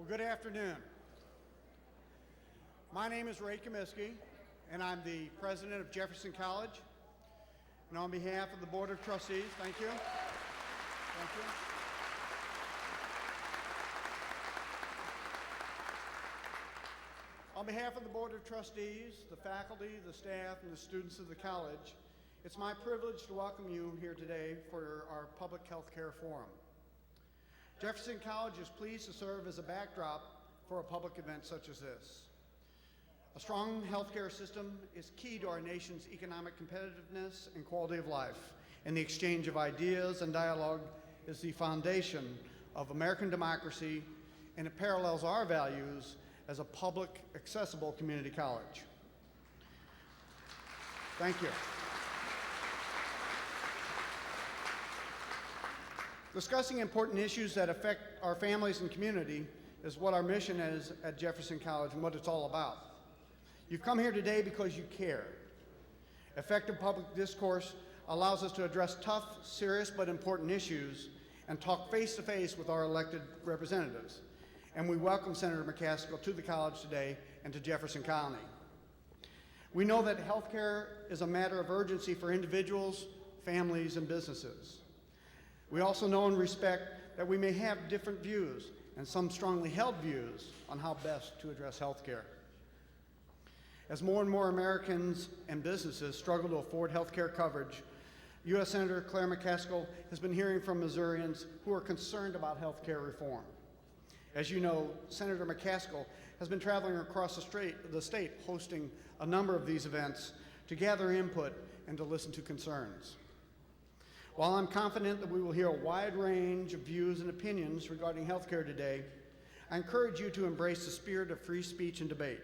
Well, good afternoon. My name is Ray Comiskey, and I'm the president of Jefferson College. And on behalf of the Board of Trustees, thank you. Thank you. On behalf of the Board of Trustees, the faculty, the staff, and the students of the college, it's my privilege to welcome you here today for our Public Health Care Forum. Jefferson College is pleased to serve as a backdrop for a public event such as this. A strong healthcare system is key to our nation's economic competitiveness and quality of life, and the exchange of ideas and dialogue is the foundation of American democracy, and it parallels our values as a public, accessible community college. Thank you. Discussing important issues that affect our families and community is what our mission is at Jefferson College and what it's all about. You've come here today because you care. Effective public discourse allows us to address tough, serious, but important issues and talk face-to-face with our elected representatives. And we welcome Senator McCaskill to the college today and to Jefferson County. We know that healthcare is a matter of urgency for individuals, families, and businesses. We also know and respect that we may have different views and some strongly held views on how best to address healthcare. As more and more Americans and businesses struggle to afford healthcare coverage, U.S. Senator Claire McCaskill has been hearing from Missourians who are concerned about healthcare reform. As you know, Senator McCaskill has been traveling across the state hosting a number of these events to gather input and to listen to concerns. While I'm confident that we will hear a wide range of views and opinions regarding healthcare today, I encourage you to embrace the spirit of free speech and debate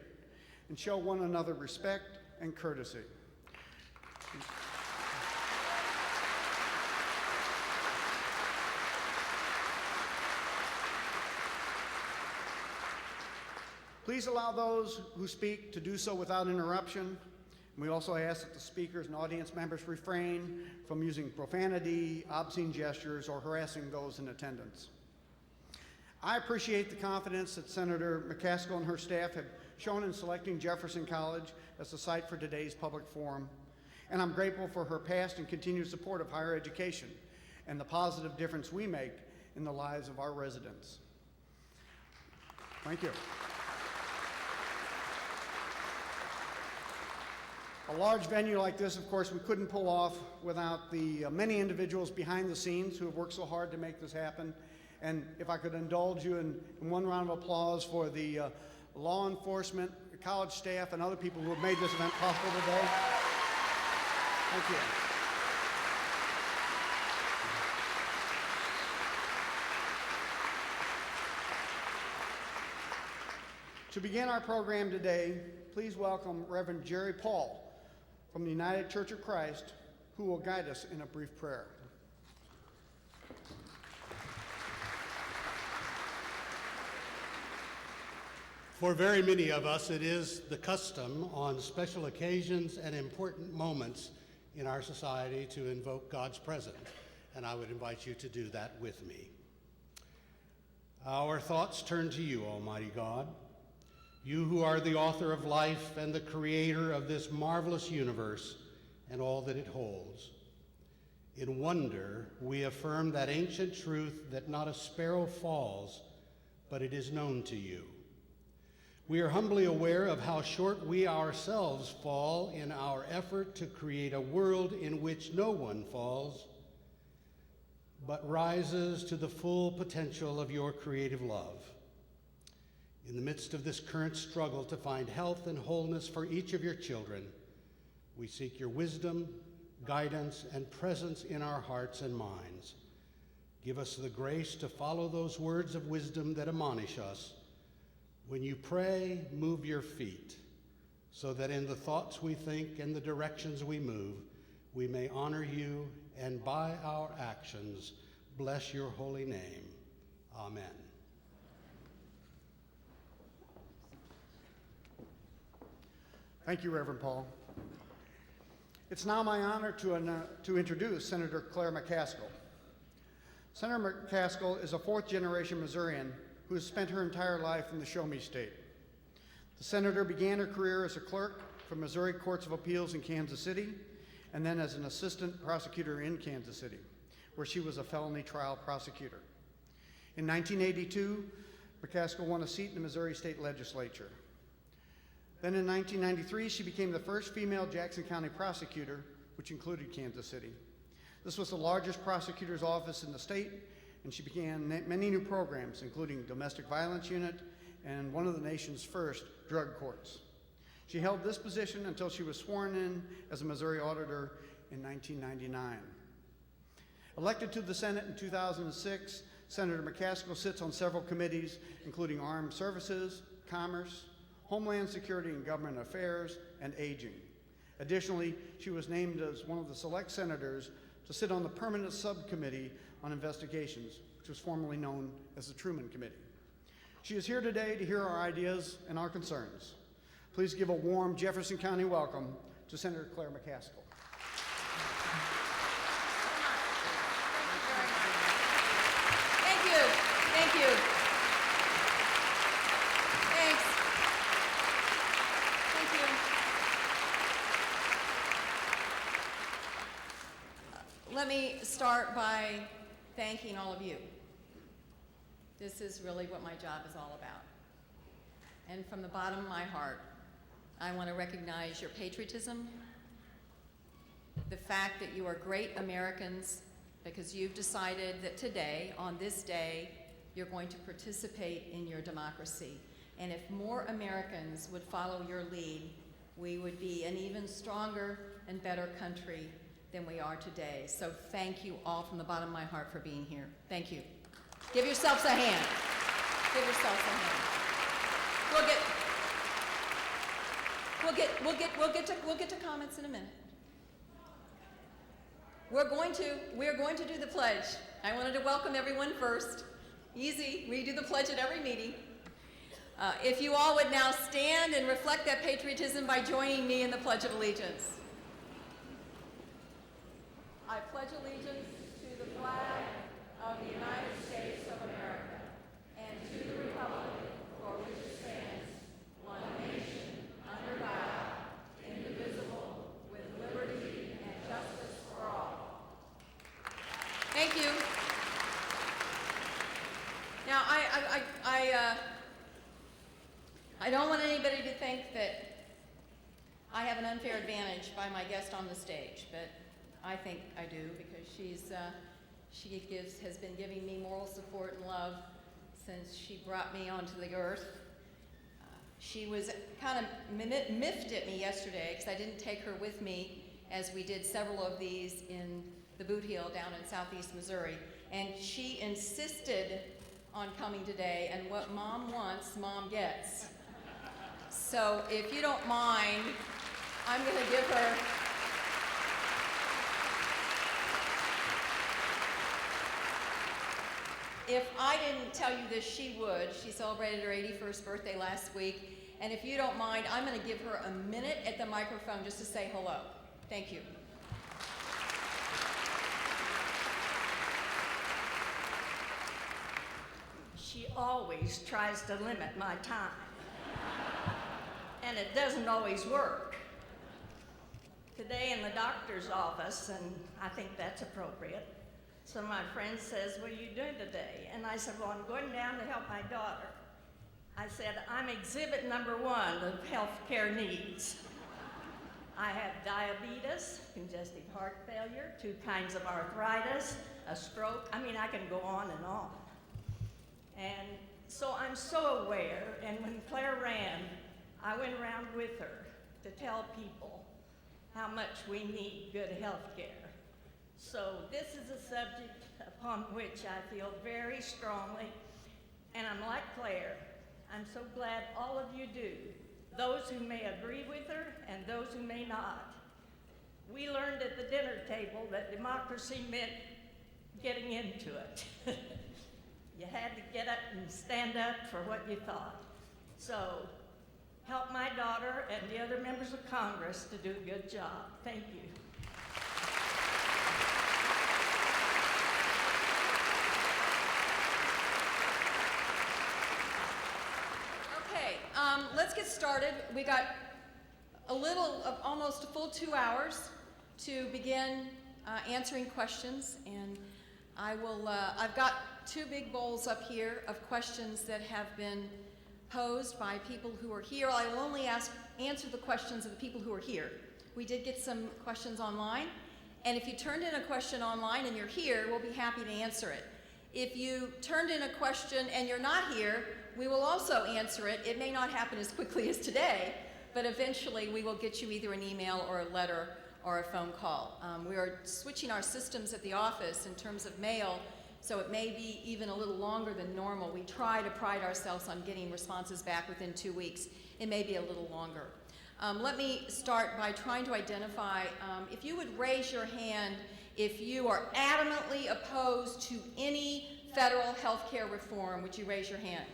and show one another respect and courtesy. Please allow those who speak to do so without interruption. We also ask that the speakers and audience members refrain from using profanity, obscene gestures, or harassing those in attendance. I appreciate the confidence that Senator McCaskill and her staff have shown in selecting Jefferson College as the site for today's public forum, and I'm grateful for her past and continued support of higher education and the positive difference we make in the lives of our residents. Thank you. A large venue like this, of course, we couldn't pull off without the many individuals behind the scenes who have worked so hard to make this happen. And if I could indulge you in one round of applause for the law enforcement, the college staff, and other people who have made this event possible today. Thank you. To begin our program today, please welcome Reverend Jerry Paul from the United Church of Christ, who will guide us in a brief prayer. For very many of us, it is the custom on special occasions and important moments in our society to invoke God's presence, and I would invite you to do that with me. Our thoughts turn to you, Almighty God, you who are the author of life and the creator of this marvelous universe and all that it holds. In wonder, we affirm that ancient truth that not a sparrow falls, but it is known to you. We are humbly aware of how short we ourselves fall in our effort to create a world in which no one falls, but rises to the full potential of your creative love. In the midst of this current struggle to find health and wholeness for each of your children, we seek your wisdom, guidance, and presence in our hearts and minds. Give us the grace to follow those words of wisdom that admonish us. When you pray, move your feet, so that in the thoughts we think and the directions we move, we may honor you and by our actions bless your holy name. Amen. Thank you, Reverend Paul. It's now my honor to introduce Senator Claire McCaskill. Senator McCaskill is a fourth-generation Missourian who has spent her entire life in the Show Me State. The senator began her career as a clerk for Missouri Courts of Appeals in Kansas City, and then as an assistant prosecutor in Kansas City, where she was a felony trial prosecutor. In 1982, McCaskill won a seat in the Missouri State Legislature. Then in 1993, she became the first female Jackson County prosecutor, which included Kansas City. This was the largest prosecutor's office in the state, and she began many new programs, including domestic violence unit and one of the nation's first drug courts. She held this position until she was sworn in as a Missouri auditor in 1999. Elected to the Senate in 2006, Senator McCaskill sits on several committees, including Armed Services, Commerce, Homeland Security and Government Affairs, and Aging. Additionally, she was named as one of the select senators to sit on the Permanent Subcommittee on Investigations, which was formerly known as the Truman Committee. She is here today to hear our ideas and our concerns. Please give a warm Jefferson County welcome to Senator Claire McCaskill. Thank you. Thank you. Thanks. Thank you. Let me start by thanking all of you. This is really what my job is all about. And from the bottom of my heart, I want to recognize your patriotism, the fact that you are great Americans because you've decided that today, on this day, you're going to participate in your democracy. And if more Americans would follow your lead, we would be an even stronger and better country than we are today. So thank you all from the bottom of my heart for being here. Thank you. Give yourselves a hand. Give yourselves a hand. We'll get to comments in a minute. We're going to do the pledge. I wanted to welcome everyone first. Easy, we do the pledge at every meeting. If you all would now stand and reflect that patriotism by joining me in the Pledge of Allegiance. I pledge allegiance to the flag of the United States of America and to the republic for which it stands, one nation, under God, indivisible, with liberty and justice for all. Thank you. Now, I don't want anybody to think that I have an unfair advantage by my guest on the stage, but I think I do because she has been giving me moral support and love since she brought me onto the earth. She was kind of miffed at me yesterday because I didn't take her with me as we did several of these in the Boot Heel down in southeast Missouri. And she insisted on coming today, and what mom wants, mom gets. So if you don't mind, I'm going to give her If I didn't tell you this, she would. She celebrated her 81st birthday last week. And if you don't mind, I'm going to give her a minute at the microphone just to say hello. Thank you. She always tries to limit my time. And it doesn't always work. Today in the doctor's office, and I think that's appropriate, so my friend says, "What are you doing today?" And I said, "Well, I'm going down to help my daughter." I said, "I'm exhibit number 1 of healthcare needs. I have diabetes, congestive heart failure, 2 kinds of arthritis, a stroke. I mean, I can go on and on. And so I'm so aware, and when Claire ran, I went around with her to tell people how much we need good health care. So this is a subject upon which I feel very strongly, and I'm like Claire. I'm so glad all of you do, those who may agree with her and those who may not. We learned at the dinner table that democracy meant getting into it. You had to get up and stand up for what you thought. So help my daughter and the other members of Congress to do a good job. Thank you. let's get started. We got almost a full 2 hours to begin answering questions, and I've got 2 big bowls up here of questions that have been posed by people who are here. I will only answer the questions of the people who are here. We did get some questions online, and if you turned in a question online and you're here, we'll be happy to answer it. If you turned in a question and you're not here, we will also answer it. It may not happen as quickly as today, but eventually we will get you either an email or a letter or a phone call. We are switching our systems at the office in terms of mail, so it may be even a little longer than normal. We try to pride ourselves on getting responses back within 2 weeks. It may be a little longer. Let me start by trying to identify, if you would raise your hand if you are adamantly opposed to any federal health care reform. Would you raise your hand?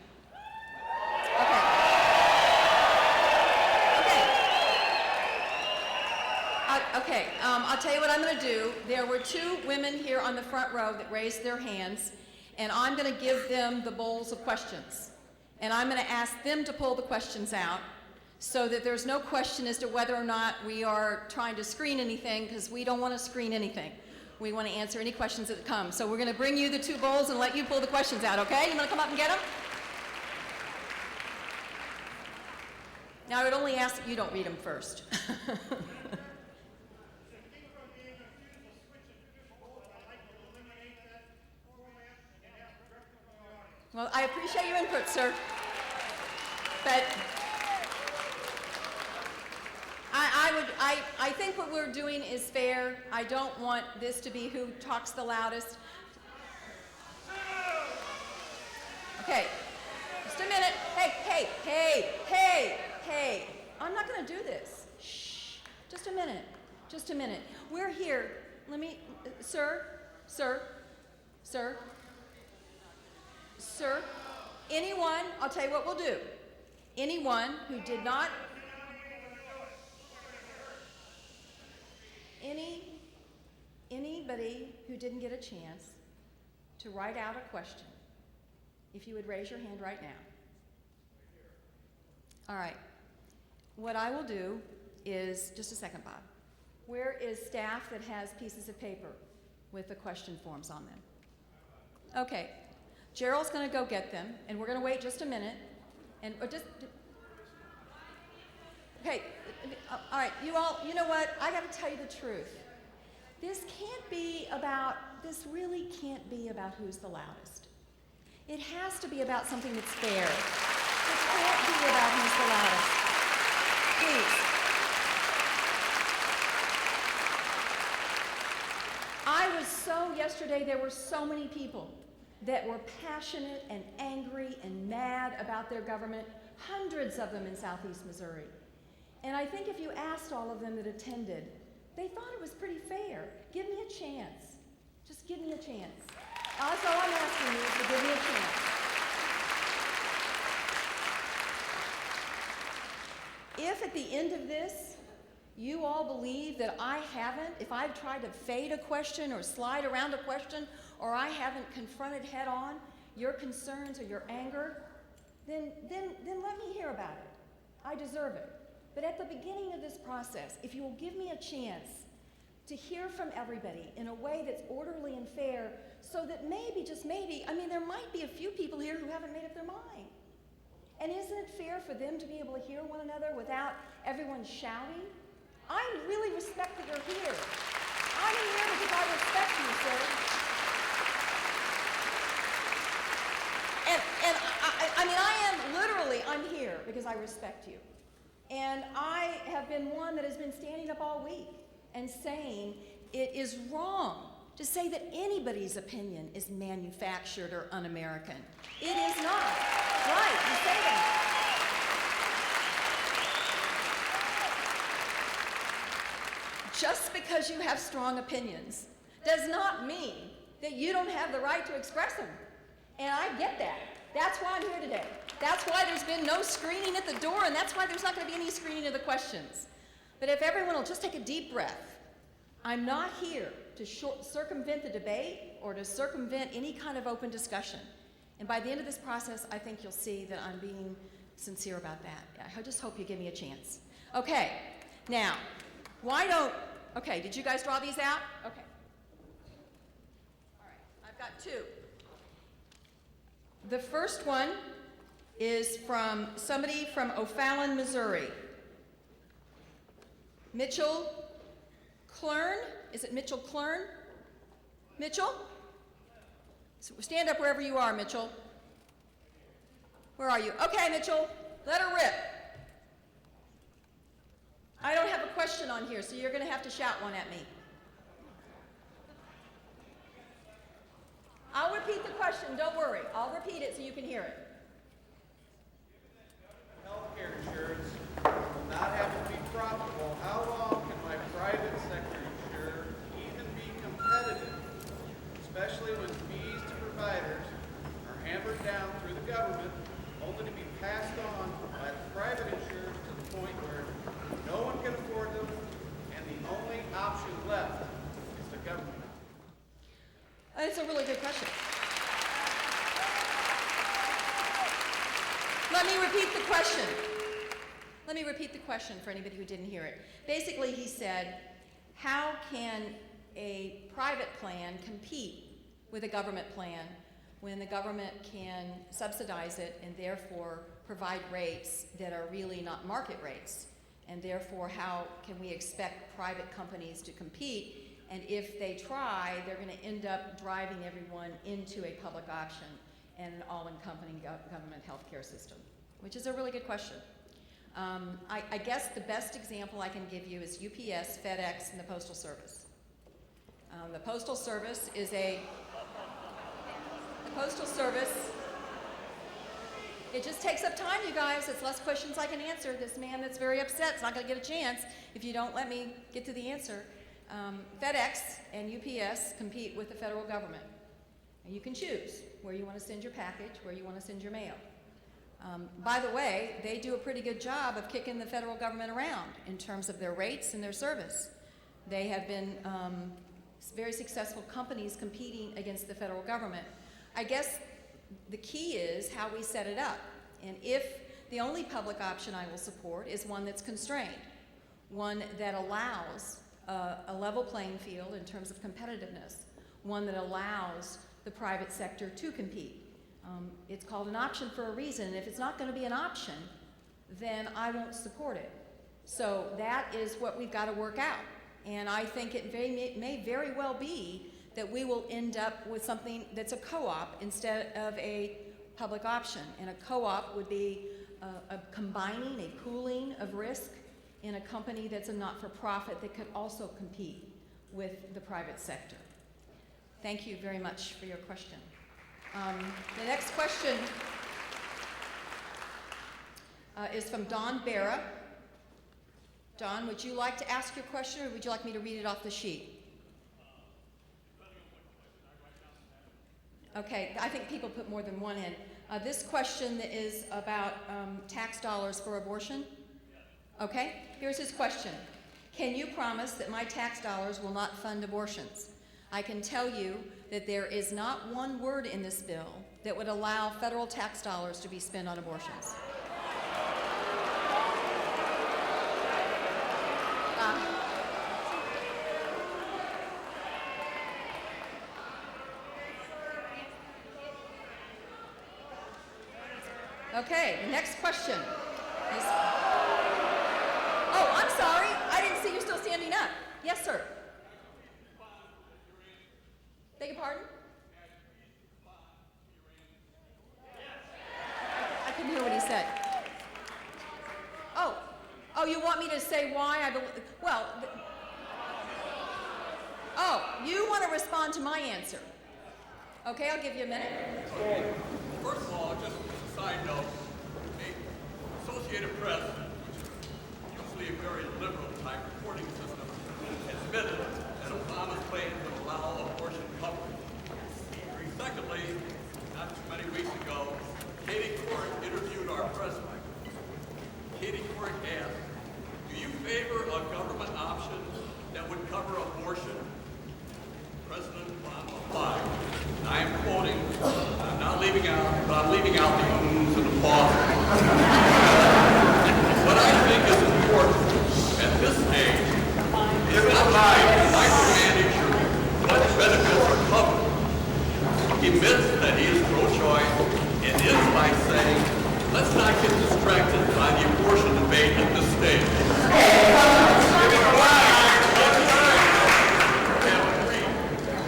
Okay, I'll tell you what I'm going to do. There were 2 women here on the front row that raised their hands, and I'm going to give them the bowls of questions. And I'm going to ask them to pull the questions out so that there's no question as to whether or not we are trying to screen anything, because we don't want to screen anything. We want to answer any questions that come. So we're going to bring you the 2 bowls and let you pull the questions out, okay? You want to come up and get them? Now, I would only ask that you don't read them first. Well, I appreciate your input, sir. But I think what we're doing is fair. I don't want this to be who talks the loudest. Okay, just a minute. Hey. I'm not going to do this. Shh. Just a minute. We're here. Sir. Anyone, I'll tell you what we'll do. Anyone who did not, anybody who didn't get a chance to write out a question, if you would raise your hand right now. All right. What I will do is, just a second, Bob. Where is staff that has pieces of paper with the question forms on them? Okay. Gerald's going to go get them, and we're going to wait just a minute. Okay, all right, you all, you know what? I got to tell you the truth. This really can't be about who's the loudest. It has to be about something that's fair. It can't be about who's the loudest. Please. Yesterday there were so many people that were passionate and angry and mad about their government, hundreds of them in Southeast Missouri. And I think if you asked all of them that attended, they thought it was pretty fair. Give me a chance. Just give me a chance. That's all I'm asking you is to give me a chance. If at the end of this, you all believe that I haven't, if I've tried to fade a question or slide around a question, or I haven't confronted head on your concerns or your anger, then let me hear about it. I deserve it. But at the beginning of this process, if you will give me a chance to hear from everybody in a way that's orderly and fair, so that maybe, just maybe, I mean, there might be a few people here who haven't made up their mind. And isn't it fair for them to be able to hear one another without everyone shouting? I really respect that you're here. I'm here because I respect you, sir. And I'm here because I respect you. And I have been one that has been standing up all week and saying it is wrong to say that anybody's opinion is manufactured or un-American. It is not. Right, you say that. Just because you have strong opinions does not mean that you don't have the right to express them. And I get that. That's why I'm here today. That's why there's been no screening at the door, and that's why there's not going to be any screening of the questions. But if everyone will just take a deep breath, I'm not here to circumvent the debate or to circumvent any kind of open discussion. And by the end of this process, I think you'll see that I'm being sincere about that. I just hope you give me a chance. Okay, now, okay, did you guys draw these out? Okay. All right, I've got two. The first one is from somebody from O'Fallon, Missouri. Mitchell Klern? Is it Mitchell Klern? Mitchell? So stand up wherever you are, Mitchell. Where are you? Okay, Mitchell, let her rip. I don't have a question on here, so you're going to have to shout one at me. I'll repeat the question, don't worry. I'll repeat it so you can hear it. Healthcare insurance will not have to be profitable. How long can my private sector insurer even be competitive, especially when fees to providers are hammered down through the government, only to be passed on by the private insurers to the point where no one can afford them, and the only option left is the government. It's a really good question. Let me repeat the question. Let me repeat the question for anybody who didn't hear it. Basically, he said, how can a private plan compete with a government plan when the government can subsidize it and therefore provide rates that are really not market rates? And therefore, how can we expect private companies to compete? And if they try, they're going to end up driving everyone into a public option and an all-encompassing government healthcare system, which is a really good question. I guess the best example I can give you is UPS, FedEx, and the Postal Service. The Postal Service, it just takes up time, you guys. It's less questions I can answer. This man that's very upset is not going to get a chance if you don't let me get to the answer. FedEx and UPS compete with the federal government. And you can choose where you want to send your package, where you want to send your mail. By the way, they do a pretty good job of kicking the federal government around in terms of their rates and their service. They have been very successful companies competing against the federal government. I guess the key is how we set it up. And if the only public option I will support is one that's constrained, one that allows a level playing field in terms of competitiveness, one that allows the private sector to compete. It's called an option for a reason. If it's not going to be an option, then I won't support it. So that is what we've got to work out. And I think it may very well be that we will end up with something that's a co-op instead of a public option. And a co-op would be a combining, a pooling of risk in a company that's a not-for-profit that could also compete with the private sector. Thank you very much for your question. The next question is from Don Barra. Don, would you like to ask your question, or would you like me to read it off the sheet? Okay, I think people put more than one in. This question is about tax dollars for abortion. Okay, here's his question. Can you promise that my tax dollars will not fund abortions? I can tell you that there is not one word in this bill that would allow federal tax dollars to be spent on abortions. Okay, the next question is... Oh, I'm sorry. I didn't see you still standing up. Yes, sir. Beg your pardon? I couldn't hear what he said. Oh, you want me to say why I believe... Well, you want to respond to my answer. Okay, I'll give you a minute. First of all, just as a side note, the Associated Press, which is usually a very liberal type reporting system, admitted that Obama's plan would allow abortion coverage. Secondly, not too many weeks ago, Katie Couric interviewed our president. Katie Couric asked, do you favor a government option that would cover abortion? President Obama replied, and I am quoting, I'm not I'm leaving out the ums and the pauses. What I think is important at this stage is not trying to micromanage what benefits are covered. He admits that he is pro-choice and ends by saying, let's not get distracted by the abortion debate at this stage. Giving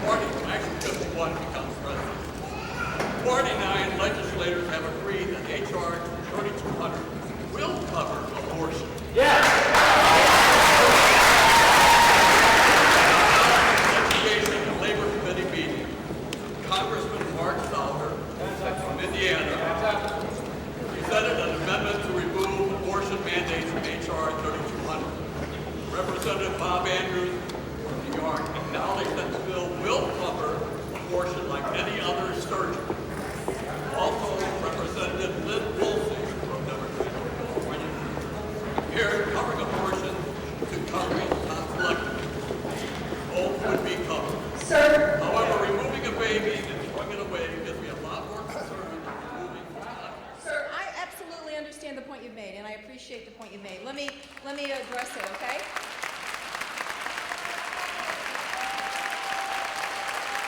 Party 51 becomes president. 49 legislators have agreed that H.R. 3200 will cover abortion. Education and Labor Committee meeting, Congressman Mark Sauer from Indiana presented an amendment to remove abortion mandates from H.R. 3200. Representative Bob Andrews from New York acknowledged that the bill will cover abortion like any other surgery. Also, Representative Liz Woolsey from Democratic California compared covering abortion to covering tonsillectomy. Both would be covered. Sir. However, removing a baby and throwing it away gives me a lot more concern than removing one. Sir, I absolutely understand the point you've made, and I appreciate the point you've made. Let me address it, okay?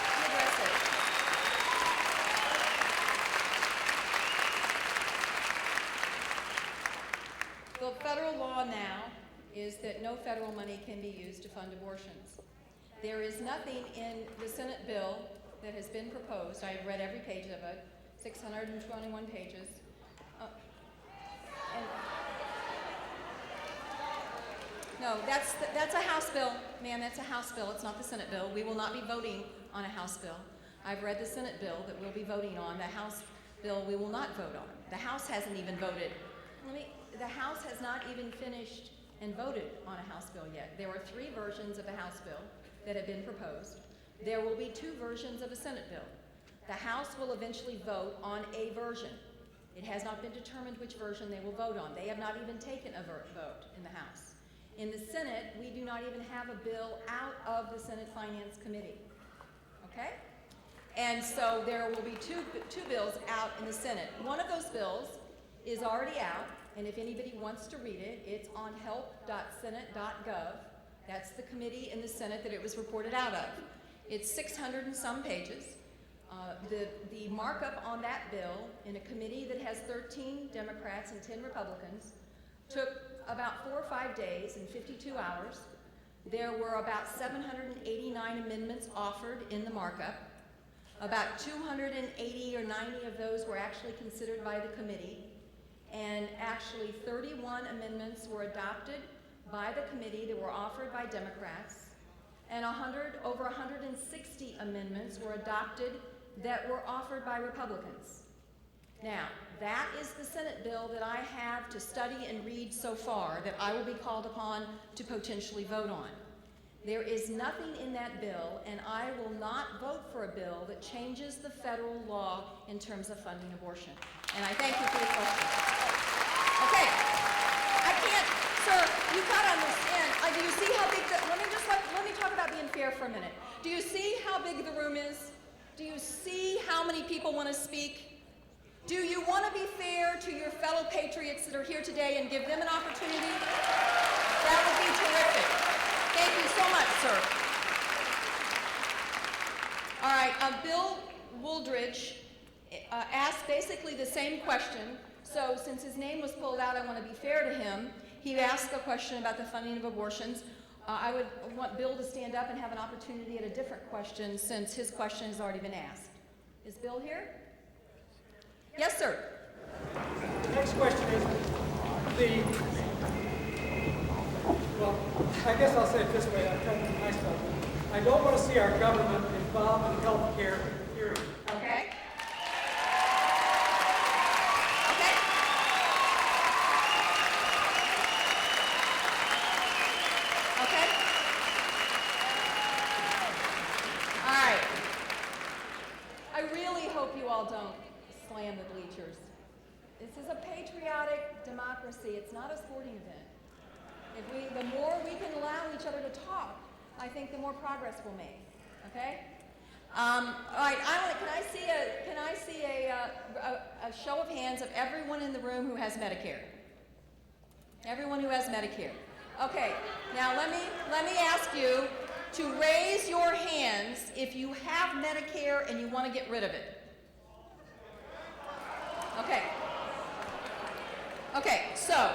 Let me address it. The federal law now is that no federal money can be used to fund abortions. There is nothing in the Senate bill that has been proposed. I have read every page of it, 621 pages. No, that's a House bill, ma'am. That's a House bill. It's not the Senate bill. We will not be voting on a House bill. I've read the Senate bill that we'll be voting on. The House bill we will not vote on. The House hasn't even voted. The House has not even finished and voted on a House bill yet. There are 3 versions of a House bill that have been proposed. There will be 2 versions of a Senate bill. The House will eventually vote on a version. It has not been determined which version they will vote on. They have not even taken a vote in the House. In the Senate, we do not even have a bill out of the Senate Finance Committee, okay? And so there will be two bills out in the Senate. One of those bills is already out, and if anybody wants to read it, it's on help.senate.gov. That's the committee in the Senate that it was reported out of. It's 600 and some pages. The markup on that bill in a committee that has 13 Democrats and 10 Republicans took about 4 or 5 days and 52 hours. There were about 789 amendments offered in the markup. About 280 or 90 of those were actually considered by the committee, and actually 31 amendments were adopted by the committee that were offered by Democrats, and over 160 amendments were adopted that were offered by Republicans. Now, that is the Senate bill that I have to study and read so far that I will be called upon to potentially vote on. There is nothing in that bill, and I will not vote for a bill that changes the federal law in terms of funding abortion. And I thank you for your question. Okay, I can't, sir, you've got to understand, do you see how big let me talk about being fair for a minute. Do you see how big the room is? Do you see how many people want to speak? Do you want to be fair to your fellow patriots that are here today and give them an opportunity? That would be terrific. Thank you so much, sir. All right, Bill Wooldridge asked basically the same question. So since his name was pulled out, I want to be fair to him. He asked a question about the funding of abortions. I would want Bill to stand up and have an opportunity at a different question since his question has already been asked. Is Bill here? Yes, sir. The next question is well, I guess I'll say it this way, I'm trying to be nice about it. I don't want to see our government involved in health care, period. Okay. Okay. All right. I really hope you all don't slam the bleachers. This is a patriotic democracy. It's not a sporting event. The more we can allow each other to talk, I think the more progress we'll make. Okay? All right. Can I see a a show of hands of everyone in the room who has Medicare. Everyone who has Medicare. Okay, now let me ask you to raise your hands if you have Medicare and you want to get rid of it. Okay. Okay, so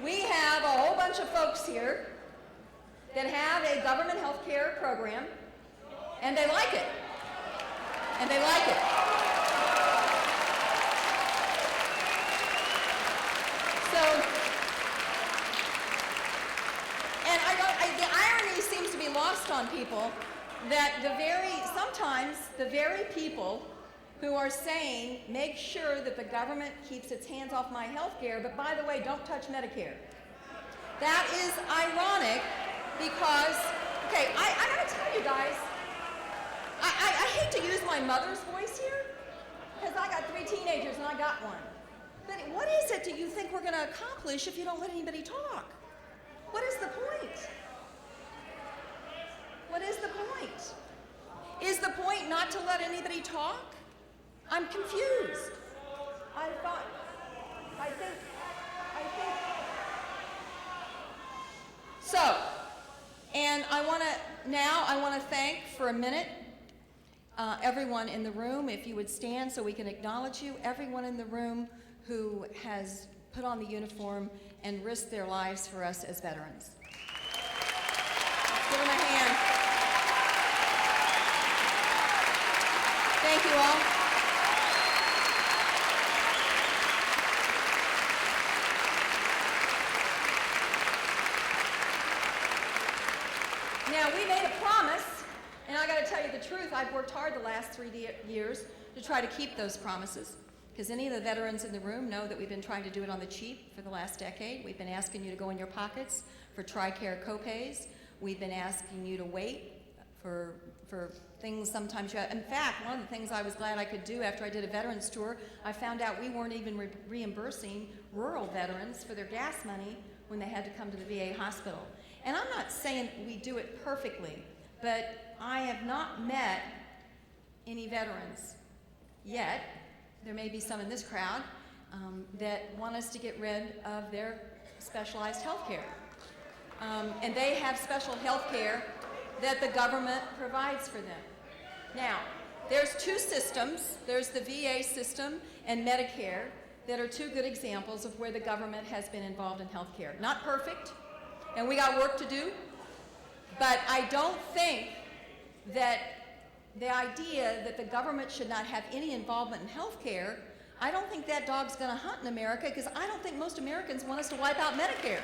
we have a whole bunch of folks here that have a government health care program, and they like it. And they like it. So, and the irony seems to be lost on people that sometimes the very people who are saying, make sure that the government keeps its hands off my health care, but by the way, don't touch Medicare. That is ironic because, okay, I gotta tell you guys, I hate to use my mother's voice here, because I got 3 teenagers and I got one. But what is it that you think we're gonna accomplish if you don't let anybody talk? What is the point? What is the point? Is the point not to let anybody talk? I'm confused. I think. So, and I want to thank for a minute everyone in the room, if you would stand so we can acknowledge you, everyone in the room who has put on the uniform and risked their lives for us as veterans. Let's give them a hand. Thank you all. Now, we made a promise, and I got to tell you the truth, I've worked hard the last 3 years to try to keep those promises, because any of the veterans in the room know that we've been trying to do it on the cheap for the last decade. We've been asking you to go in your pockets for TRICARE copays. We've been asking you to wait for things sometimes. In fact, one of the things I was glad I could do after I did a veterans tour, I found out we weren't even reimbursing rural veterans for their gas money when they had to come to the VA hospital. And I'm not saying we do it perfectly, but I have not met any veterans yet, there may be some in this crowd, that want us to get rid of their specialized health care. And they have special health care that the government provides for them. Now, there's 2 systems. There's the VA system and Medicare that are 2 good examples of where the government has been involved in health care. Not perfect, and we got work to do, but I don't think that the idea that the government should not have any involvement in health care, I don't think that dog's gonna hunt in America, because I don't think most Americans want us to wipe out Medicare.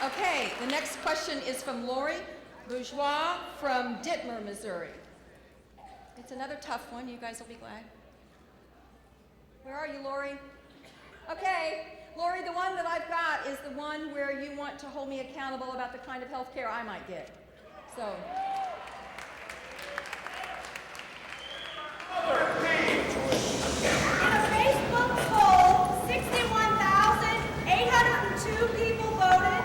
Okay, the next question is from Lori Bourgeois from Dittmer, Missouri. It's another tough one, you guys will be glad. Where are you, Lori? Okay, Lori, the one that I've got is the one where you want to hold me accountable about the kind of health care I might get. So. In a Facebook poll, 61,802 people voted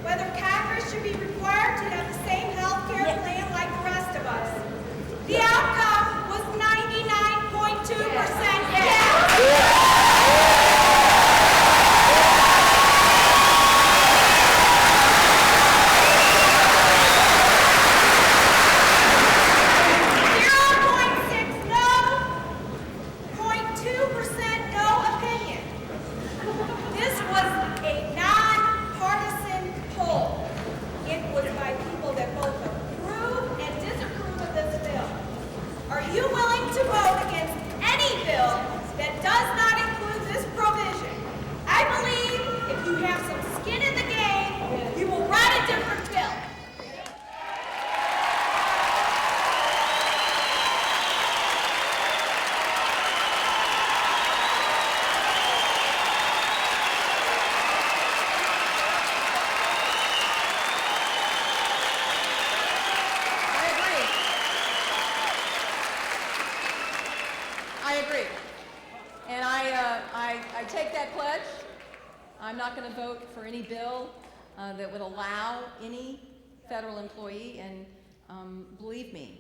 whether Congress should be required to have the same health care plan like the rest of us. The outcome was 99.2% yes. I take that pledge. I'm not going to vote for any bill that would allow any federal employee, and believe me,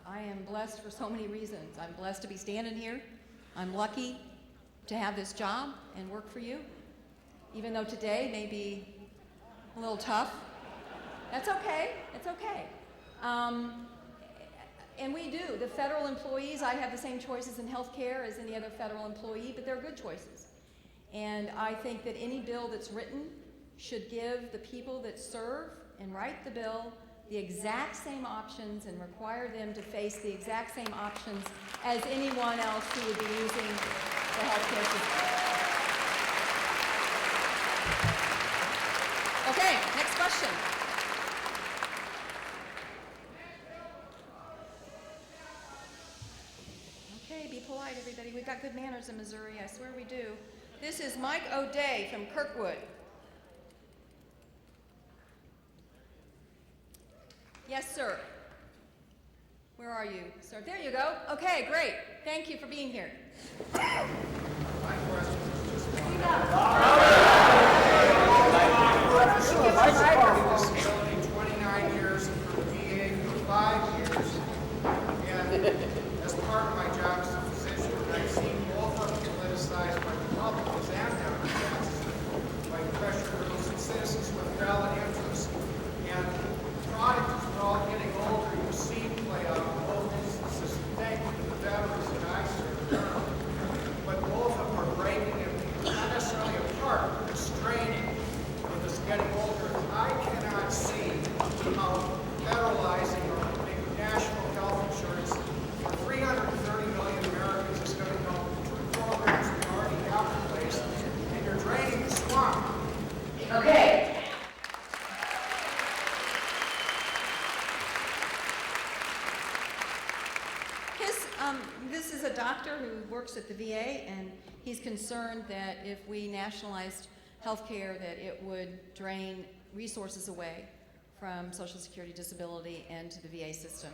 I am blessed for so many reasons. I'm blessed to be standing here. I'm lucky to have this job and work for you, even though today may be a little tough. That's okay, it's okay. And we do. The federal employees, I have the same choices in health care as any other federal employee, but they're good choices. And I think that any bill that's written should give the people that serve and write the bill the exact same options and require them to face the exact same options as anyone else who would be using the health care system. Okay, next question. Okay, be polite, everybody. We've got good manners in Missouri. I swear we do. This is Mike O'Day from Kirkwood. Yes, sir. Where are you, sir? There you go. Okay, great. Thank you for being here. My question is just one. Disability 29 years, and for the VA for 5 years. And as part of my job as a physician, I've seen both of them politicized by Republicans and Democrats, by pressure groups and citizens with valid interests. And product as we're all getting older, you see play out in both instances. Thank you to the veterans that I served. But both of them are breaking it, not necessarily apart, but straining with us getting older. I cannot see how federalizing or making national health insurance for 330 million Americans is going to go through programs we already have in place, and you're draining the swamp. Okay. This is a doctor who works at the VA, and he's concerned that if we nationalized health care, that it would drain resources away from Social Security disability and to the VA system.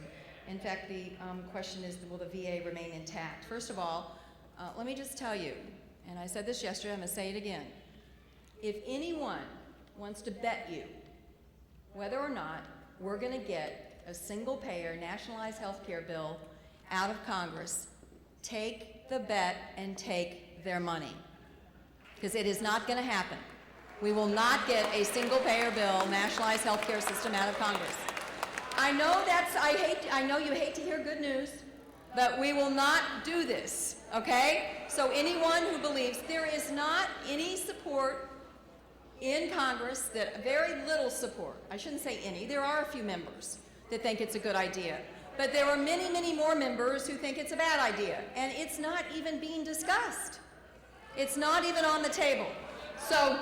In fact, the question is, will the VA remain intact? First of all, let me just tell you, and I said this yesterday, I'm going to say it again. If anyone wants to bet you whether or not we're going to get a single-payer nationalized health care bill out of Congress, take the bet and take their money, because it is not going to happen. We will not get a single-payer bill, nationalized health care system out of Congress. I know I know you hate to hear good news, but we will not do this, okay? So anyone who believes there is not any support in Congress, that very little support, I shouldn't say any, there are a few members that think it's a good idea. But there are many, many more members who think it's a bad idea, and it's not even being discussed. It's not even on the table. So,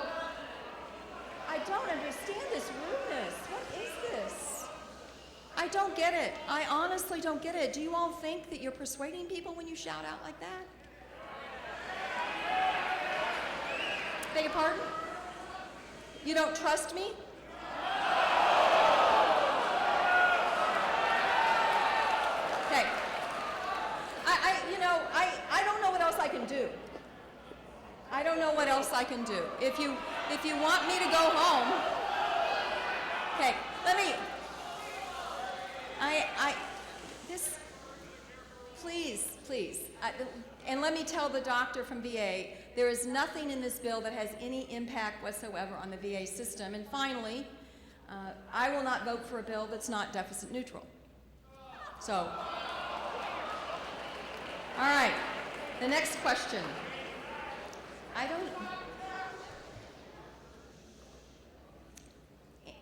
I don't understand this rudeness. What is this? I don't get it. I honestly don't get it. Do you all think that you're persuading people when you shout out like that? Beg your pardon? You don't trust me? I don't know what else I can do. I don't know what else I can do. If you want me to go home, okay, please, and let me tell the doctor from VA, there is nothing in this bill that has any impact whatsoever on the VA system. And finally, I will not vote for a bill that's not deficit neutral. So, all right, the next question.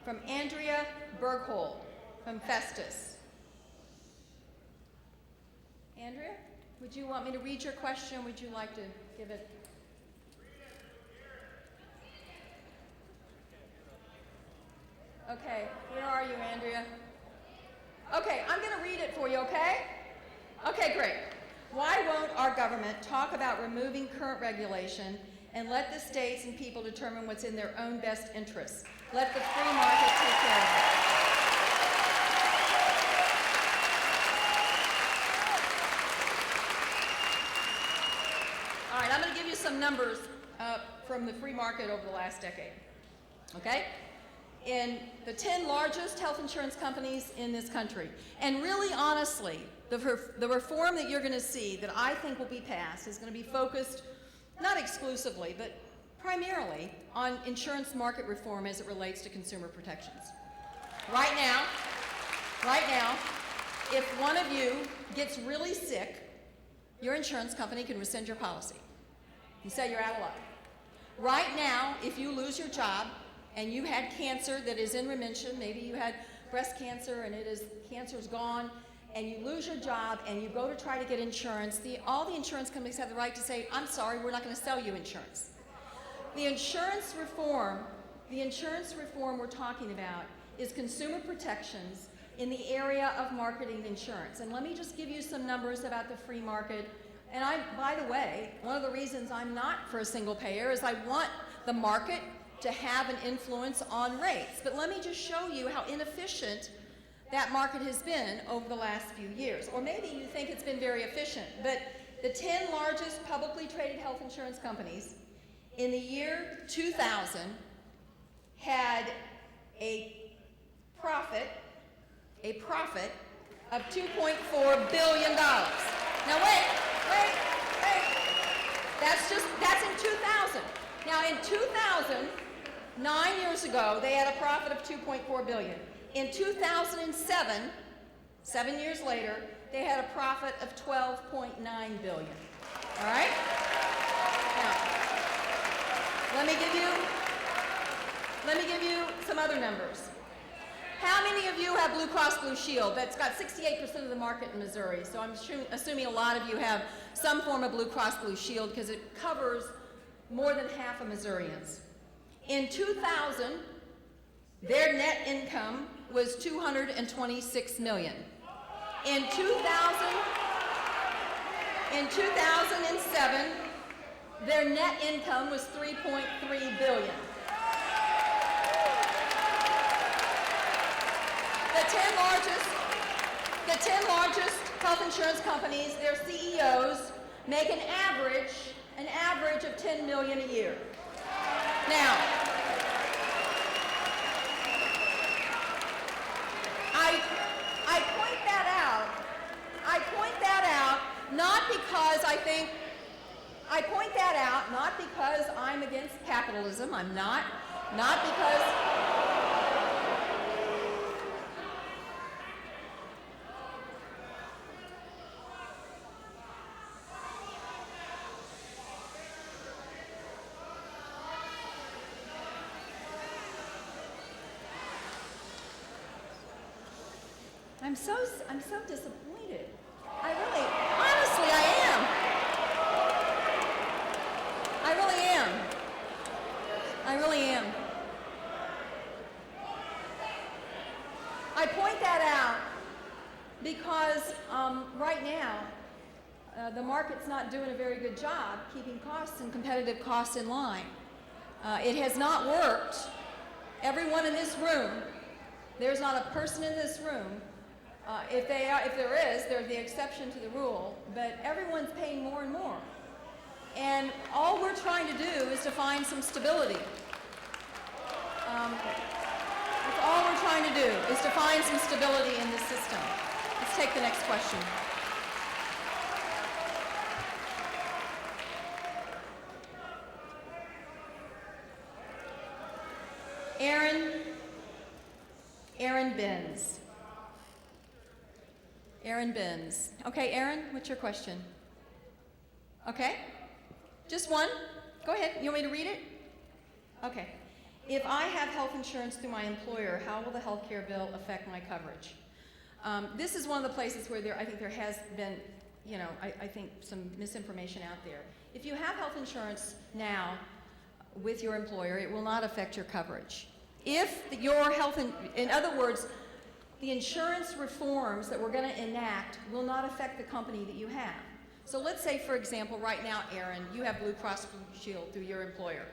From Andrea Berghold, from Festus. Andrea, would you want me to read your question? Would you like to give it? Okay, where are you, Andrea? Okay, I'm going to read it for you, okay? Okay, great. Why won't our government talk about removing current regulation and let the states and people determine what's in their own best interests? Let the free market take care of it. All right, I'm going to give you some numbers from the free market over the last decade. okay? In the 10 largest health insurance companies in this country. And really, honestly, the reform that you're going to see that I think will be passed is going to be focused, not exclusively, but primarily on insurance market reform as it relates to consumer protections. Right now, if one of you gets really sick, your insurance company can rescind your policy. You say you're out of luck. Right now, if you lose your job and you had cancer that is in remission, maybe you had breast cancer and cancer's gone, and you lose your job and you go to try to get insurance, all the insurance companies have the right to say, I'm sorry, we're not going to sell you insurance. The insurance reform we're talking about is consumer protections in the area of marketing insurance. And let me just give you some numbers about the free market. And by the way, one of the reasons I'm not for a single payer is I want the market to have an influence on rates. But let me just show you how inefficient that market has been over the last few years. Or maybe you think it's been very efficient, but the 10 largest publicly traded health insurance companies in the year 2000 had a profit of $2.4 billion. Now wait. That's in 2000. Now in 2000, 9 years ago, they had a profit of $2.4 billion. In 2007, 7 years later, they had a profit of $12.9 billion. All right? Now, let me give you some other numbers. How many of you have Blue Cross Blue Shield? That's got 68% of the market in Missouri. So I'm assuming a lot of you have some form of Blue Cross Blue Shield because it covers more than half of Missourians. In 2000, their net income was $226 million. In 2007, their net income was $3.3 billion. The 10 largest health insurance companies, their CEOs make an average of $10 million a year. Now, I point that out not because I'm against capitalism. I'm not because I'm so disappointed. Honestly, I am. I really am. I point that out because right now, the market's not doing a very good job keeping costs and competitive costs in line. It has not worked. Everyone in this room, there's not a person in this room. If there is, they're the exception to the rule, but everyone's paying more and more. And all we're trying to do is to find some stability. That's all we're trying to do, is to find some stability in this system. Let's take the next question. Aaron Benz. Okay, Aaron, what's your question? Okay, just one? Go ahead, you want me to read it? Okay. If I have health insurance through my employer, how will the health care bill affect my coverage? This is one of the places where I think there has been, I think some misinformation out there. If you have health insurance now with your employer, it will not affect your coverage. If your in other words, the insurance reforms that we're going to enact will not affect the company that you have. So let's say, for example, right now, Aaron, you have Blue Cross Blue Shield through your employer.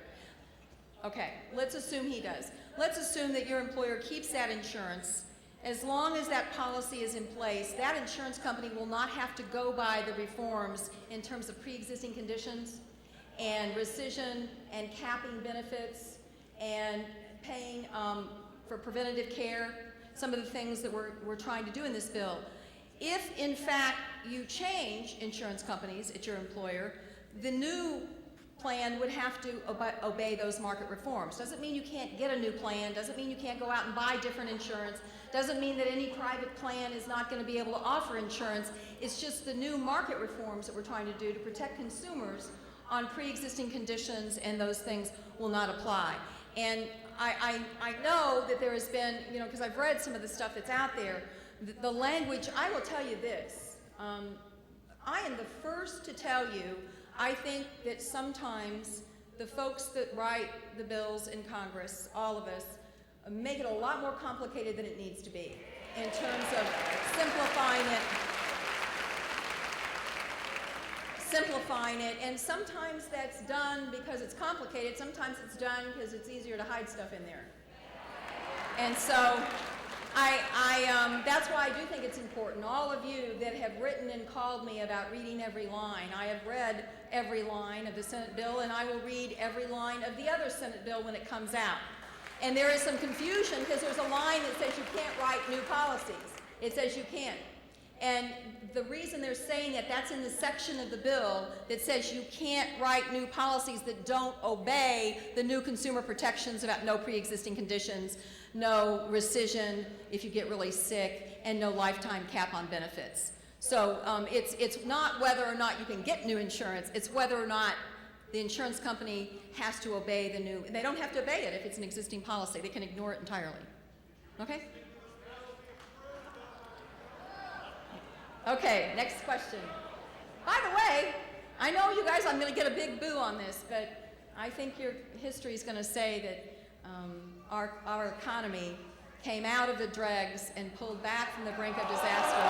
Okay, let's assume he does. Let's assume that your employer keeps that insurance. As long as that policy is in place, that insurance company will not have to go by the reforms in terms of pre-existing conditions and rescission and capping benefits and for preventative care, some of the things that we're trying to do in this bill. If, in fact, you change insurance companies at your employer, the new plan would have to obey those market reforms. Doesn't mean you can't get a new plan, doesn't mean you can't go out and buy different insurance, doesn't mean that any private plan is not going to be able to offer insurance. It's just the new market reforms that we're trying to do to protect consumers on pre-existing conditions, and those things will not apply. And I know that there has been, you know, because I've read some of the stuff that's out there, the language, I will tell you this, I am the first to tell you, I think that sometimes the folks that write the bills in Congress, all of us, make it a lot more complicated than it needs to be in terms of simplifying it, and sometimes that's done because it's complicated, sometimes it's done because it's easier to hide stuff in there. And so that's why I do think it's important. All of you that have written and called me about reading every line, I have read every line of the Senate bill, and I will read every line of the other Senate bill when it comes out. And there is some confusion because there's a line that says you can't write new policies. It says you can't. And the reason they're saying that, that's in the section of the bill that says you can't write new policies that don't obey the new consumer protections about no pre-existing conditions, no rescission if you get really sick, and no lifetime cap on benefits. So it's not whether or not you can get new insurance, it's whether or not the insurance company has to obey the new, they don't have to obey it if it's an existing policy, they can ignore it entirely. Okay? Okay, next question. By the way, I know you guys, I'm going to get a big boo on this, but I think your history is going to say that our economy came out of the dregs and pulled back from the brink of disaster.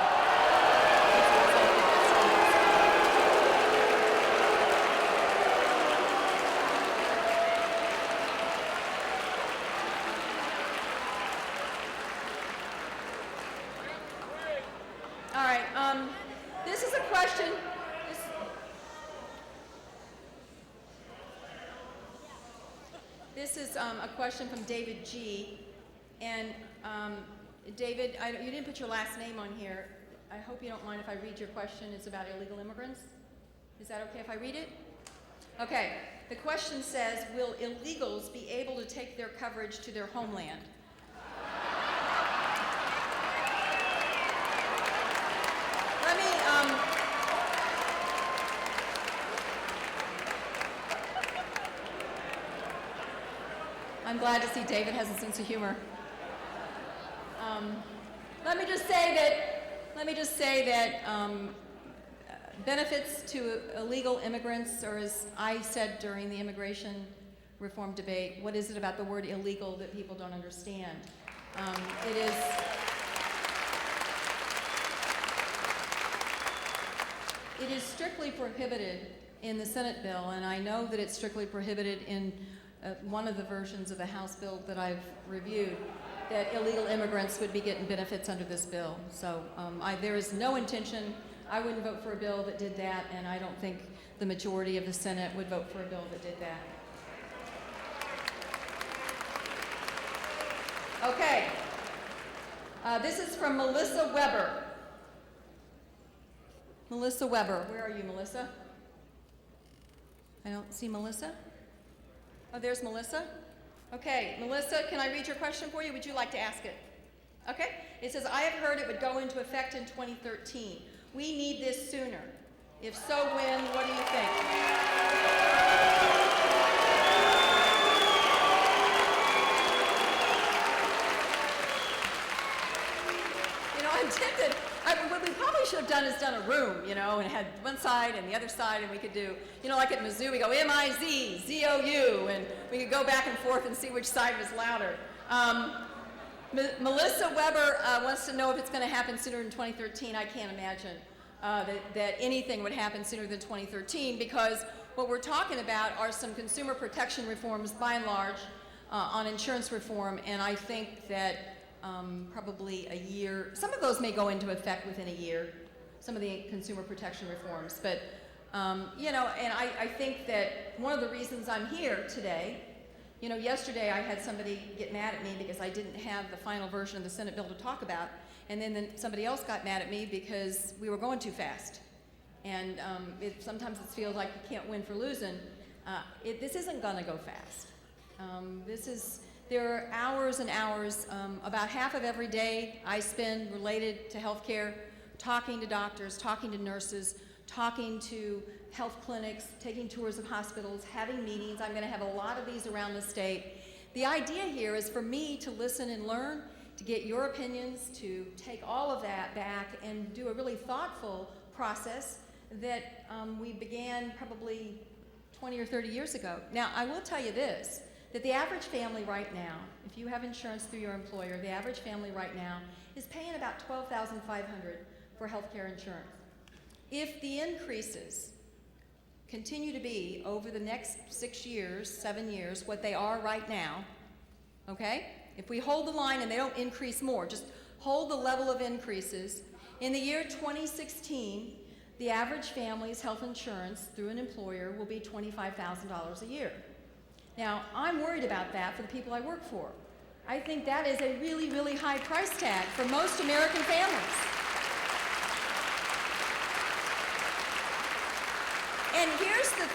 All right, this is a question. This is a question from David G. And David, you didn't put your last name on here. I hope you don't mind if I read your question. It's about illegal immigrants. Is that okay if I read it? Okay. The question says, will illegals be able to take their coverage to their homeland? Let me, I'm glad to see David has a sense of humor. Let me just say that benefits to illegal immigrants, or as I said during the immigration reform debate, what is it about the word illegal that people don't understand? It is strictly prohibited in the Senate bill, and I know that it's strictly prohibited in one of the versions of the House bill that I've reviewed, that illegal immigrants would be getting benefits under this bill. So there is no intention, I wouldn't vote for a bill that did that, and I don't think the majority of the Senate would vote for a bill that did that. Okay, this is from Melissa Weber. Melissa Weber, where are you, Melissa? I don't see Melissa. Oh, there's Melissa. Okay, Melissa, can I read your question for you? Would you like to ask it? Okay, it says, I have heard it would go into effect in 2013. We need this sooner. If so, when? What do you think? You know, I'm tempted. What we probably should have done is done a room, you know, and had one side and the other side, and we could do, you know, like at Mizzou, we go M-I-Z, Z-O-U, and we could go back and forth and see which side was louder. Melissa Weber wants to know if it's going to happen sooner than 2013. I can't imagine that anything would happen sooner than 2013, because what we're talking about are some consumer protection reforms, by and large, on insurance reform, and I think that probably a year. Some of those may go into effect within a year, some of the consumer protection reforms. But, you know, and I think that one of the reasons I'm here today You know, yesterday I had somebody get mad at me because I didn't have the final version of the Senate bill to talk about, and then somebody else got mad at me because we were going too fast. And sometimes it feels like you can't win for losing. This isn't gonna go fast. There are hours and hours, about half of every day I spend related to healthcare, talking to doctors, talking to nurses, talking to health clinics, taking tours of hospitals, having meetings. I'm going to have a lot of these around the state. The idea here is for me to listen and learn, to get your opinions, to take all of that back and do a really thoughtful process that we began probably 20 or 30 years ago. Now, I will tell you this, that the average family right now, if you have insurance through your employer, the average family right now is paying about $12,500 for health care insurance. If the increases continue to be over the next 6 years, 7 years, what they are right now, okay? If we hold the line and they don't increase more, just hold the level of increases, in the year 2016, the average family's health insurance through an employer will be $25,000 a year. Now, I'm worried about that for the people I work for. I think that is a really, really high price tag for most American families. And here's the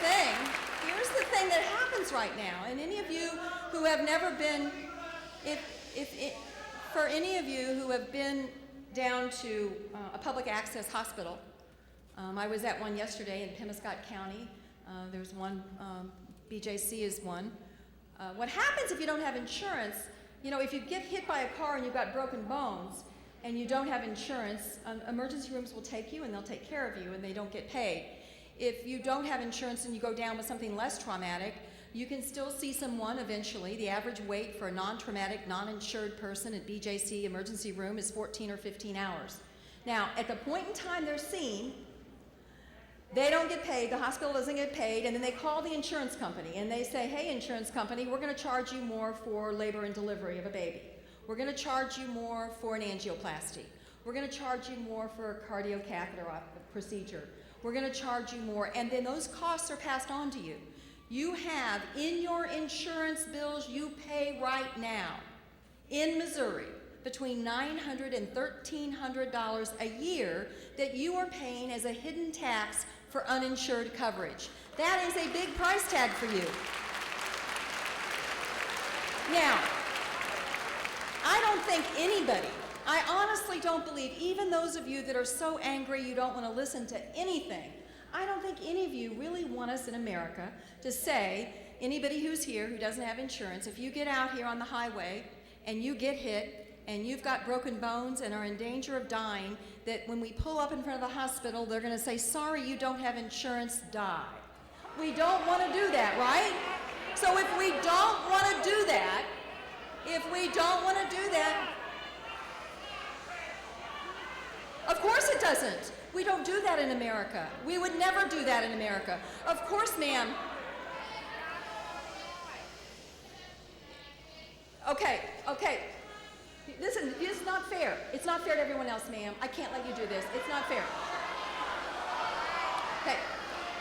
thing that happens right now, and any of you who have never been, for any of you who have been down to a public access hospital, I was at one yesterday in Pemiscot County. There's one, BJC is one. What happens if you don't have insurance, you know, if you get hit by a car and you've got broken bones and you don't have insurance, emergency rooms will take you and they'll take care of you and they don't get paid. If you don't have insurance and you go down with something less traumatic, you can still see someone eventually. The average wait for a non-traumatic, non-insured person at BJC emergency room is 14 or 15 hours. Now, at the point in time they're seen, they don't get paid, the hospital doesn't get paid, and then they call the insurance company and they say, hey, insurance company, we're going to charge you more for labor and delivery of a baby. We're going to charge you more for an angioplasty. We're going to charge you more for a cardiocatheter procedure. We're going to charge you more, and then those costs are passed on to you. You have in your insurance bills you pay right now in Missouri between $900 and $1,300 a year that you are paying as a hidden tax for uninsured coverage. That is a big price tag for you. Now, I don't think anybody, I honestly don't believe, even those of you that are so angry you don't want to listen to anything, I don't think any of you really want us in America to say, anybody who's here who doesn't have insurance, if you get out here on the highway and you get hit and you've got broken bones and are in danger of dying, that when we pull up in front of the hospital, they're going to say, sorry, you don't have insurance, die. We don't want to do that, right? So if we don't want to do that, of course it doesn't. We don't do that in America. We would never do that in America. Of course, ma'am. Okay. Listen, this is not fair. It's not fair to everyone else, ma'am. I can't let you do this. It's not fair. Okay.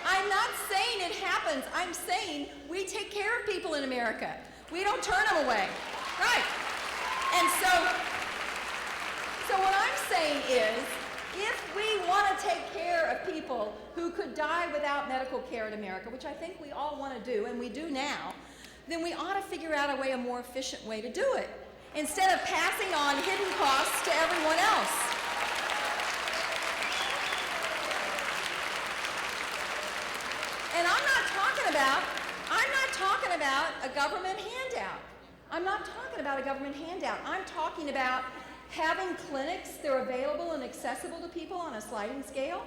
I'm not saying it happens. I'm saying we take care of people in America. We don't turn them away. Right. And so what I'm saying is, if we want to take care of people who could die without medical care in America, which I think we all want to do, and we do now, then we ought to figure out a more efficient way to do it, instead of passing on hidden costs to everyone else. And I'm not talking about a government handout. I'm talking about having clinics that are available and accessible to people on a sliding scale,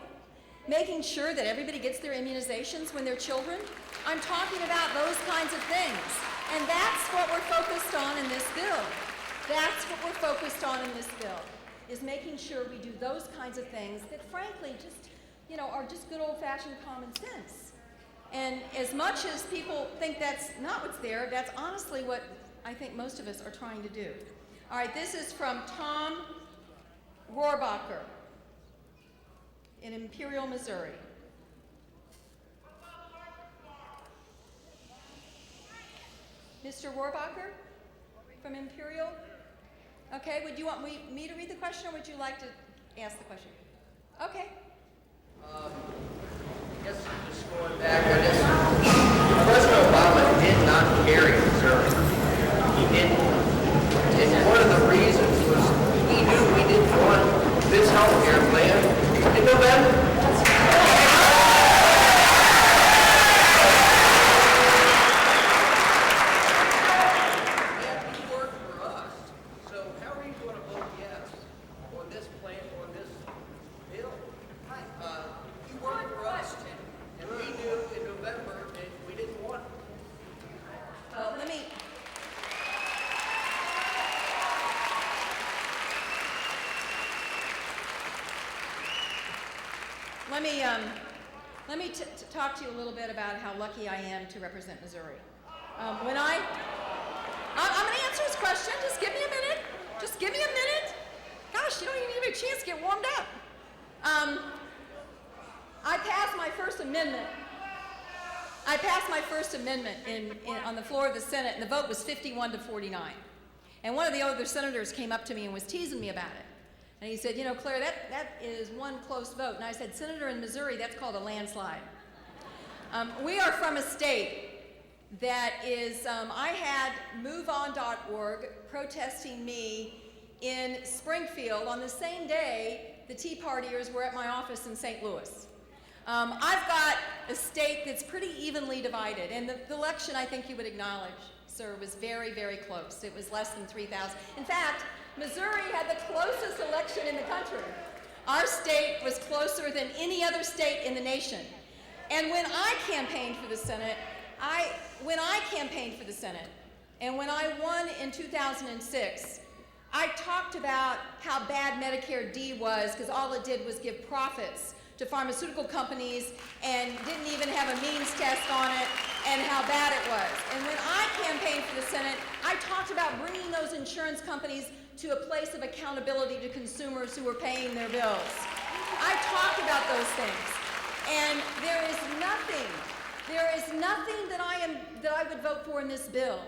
making sure that everybody gets their immunizations when they're children. I'm talking about those kinds of things. And that's what we're focused on in this bill. Is making sure we do those kinds of things that frankly just, are just good old-fashioned common sense. And as much as people think that's not what's there, that's honestly what I think most of us are trying to do. All right, this is from Tom Rohrbacher in Imperial, Missouri. Mr. Rohrbacher from Imperial? Okay, would you want me to read the question, or would you like to ask the question? Okay. I guess just going back, President Obama did not carry Missouri. He didn't. And one of the reasons was he knew we didn't want this health care plan in November. And he worked for us. So how are you going to vote yes on this plan, on this bill? You worked for us, and we knew in November that we didn't want it. Well, let me talk to you a little bit about how lucky I am to represent Missouri. I'm going to answer his question. Just give me a minute. Just give me a minute. Gosh, you don't even give me a chance to get warmed up. I passed my first amendment. On the floor of the Senate, and the vote was 51-49. And one of the other senators came up to me and was teasing me about it. And he said, you know, Claire, that is one close vote. And I said, Senator, in Missouri, that's called a landslide. We are from a state that is, I had MoveOn.org protesting me in Springfield on the same day the Tea Partiers were at my office in St. Louis. I've got a state that's pretty evenly divided, and the election, I think you would acknowledge, sir, was very, very close. It was less than 3,000. In fact, Missouri had the closest election in the country. Our state was closer than any other state in the nation. And when I campaigned for the Senate, and when I won in 2006, I talked about how bad Medicare D was, because all it did was give profits to pharmaceutical companies and didn't even have a means test on it, and how bad it was. And when I campaigned for the Senate, I talked about bringing those insurance companies to a place of accountability to consumers who were paying their bills. I talked about those things. And there is nothing that I would vote for in this bill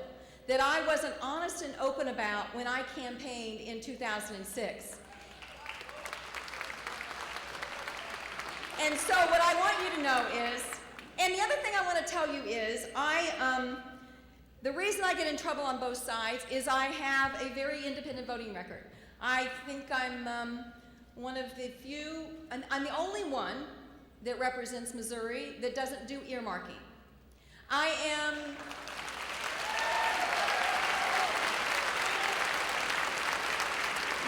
that I wasn't honest and open about when I campaigned in 2006. And so what I want you to know is, and the other thing I want to tell you is, the reason I get in trouble on both sides is I have a very independent voting record. I think I'm one of the few, and I'm the only one that represents Missouri that doesn't do earmarking. I am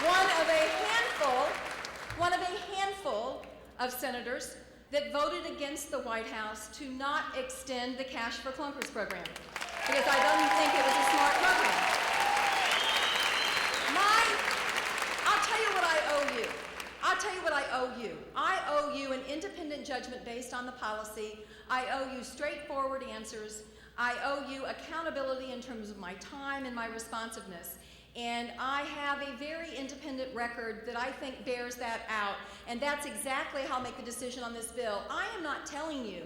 one of a handful of senators that voted against the White House to not extend the Cash for Clunkers program, because I don't think it was a smart program. I'll tell you what I owe you. I owe you an independent judgment based on the policy. I owe you straightforward answers. I owe you accountability in terms of my time and my responsiveness. And I have a very independent record that I think bears that out, and that's exactly how I'll make the decision on this bill. I am not telling you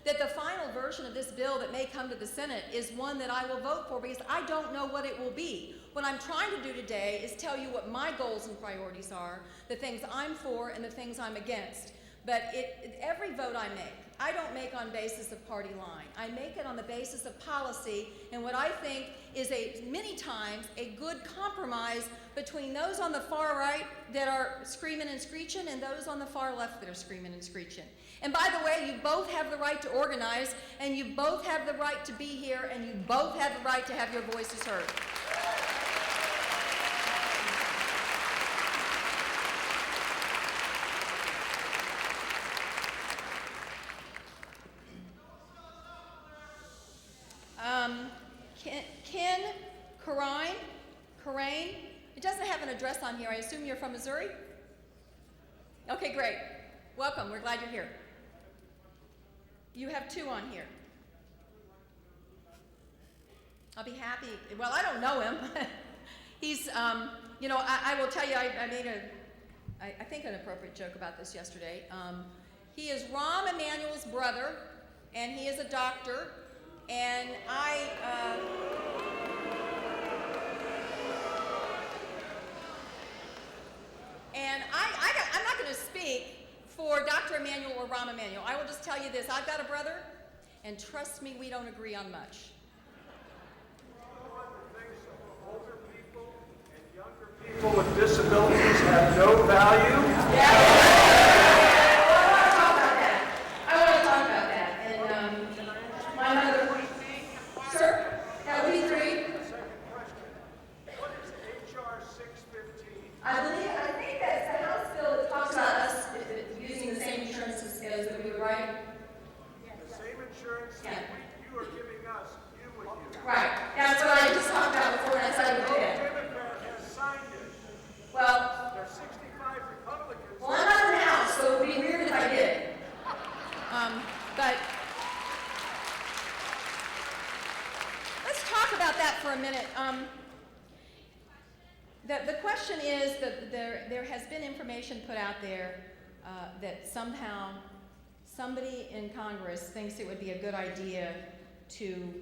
that the final version of this bill that may come to the Senate is one that I will vote for, because I don't know what it will be. What I'm trying to do today is tell you what my goals and priorities are, the things I'm for and the things I'm against. But every vote I make, I don't make on basis of party line. I make it on the basis of policy and what I think is many times a good compromise between those on the far right that are screaming and screeching and those on the far left that are screaming and screeching. And by the way, you both have the right to organize, and you both have the right to be here, and you both have the right to have your voices heard. Ken Corain, it doesn't have an address on here. I assume you're from Missouri? Okay, great. Welcome, we're glad you're here. You have two on here. I'll be happy. Well, I don't know him. He's, you know, I will tell you, I made I think an appropriate joke about this yesterday. He is Rahm Emanuel's brother, and he is a doctor, and for Dr. Emanuel or Rahm Emanuel. I will just tell you this, I've got a brother, and trust me, we don't agree on much. Older people and younger people with disabilities have no value. I want to talk about that. And my mother, sir, that would be 3. Second question. What is HR 615? I think that's the House bill that talks about us using the same insurance as that we would write. The same insurance that you are giving us, you would use. Right. That's what I just talked about before, and I said I would do No that. Democrat has signed it. Well, There's 65 Republicans. I'm not in the House, so it would be weird if I did. But let's talk about that for a minute. The question is that there has been information put out there that somehow somebody in Congress thinks it would be a good idea to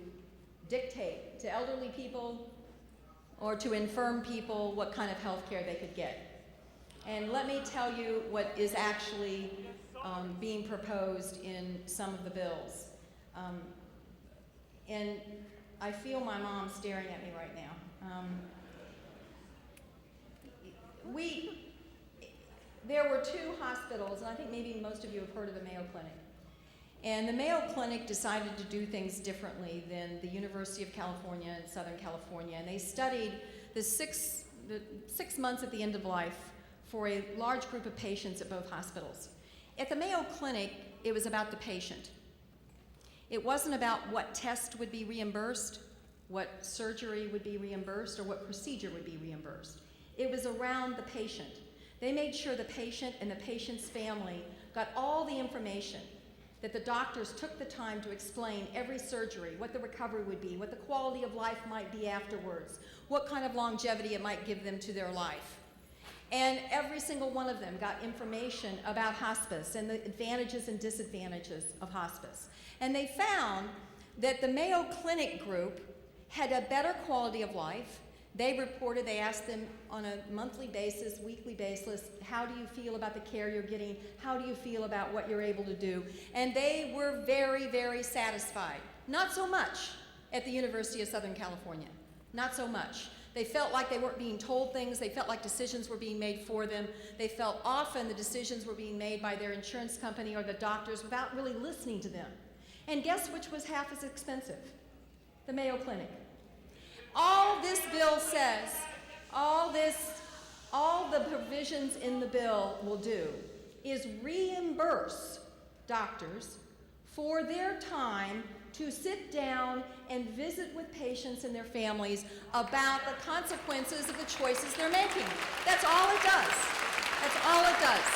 dictate to elderly people or to infirm people what kind of health care they could get. And let me tell you what is actually being proposed in some of the bills. And I feel my mom staring at me right now. There were 2 hospitals, and I think maybe most of you have heard of the Mayo Clinic. And the Mayo Clinic decided to do things differently than the University of California and Southern California. And they studied the 6 months at the end of life for a large group of patients at both hospitals. At the Mayo Clinic, it was about the patient. It wasn't about what test would be reimbursed, what surgery would be reimbursed, or what procedure would be reimbursed. It was around the patient. They made sure the patient and the patient's family got all the information, that the doctors took the time to explain every surgery, what the recovery would be, what the quality of life might be afterwards, what kind of longevity it might give them to their life. And every single one of them got information about hospice and the advantages and disadvantages of hospice. And they found that the Mayo Clinic group had a better quality of life. They reported, they asked them on a monthly basis, weekly basis, how do you feel about the care you're getting? How do you feel about what you're able to do? And they were very, very satisfied. Not so much at the University of Southern California. Not so much. They felt like they weren't being told things. They felt like decisions were being made for them. They felt often the decisions were being made by their insurance company or the doctors without really listening to them. And guess which was half as expensive? The Mayo Clinic. All this bill says, all the provisions in the bill will do is reimburse doctors for their time to sit down and visit with patients and their families about the consequences of the choices they're making. That's all it does. That's all it does.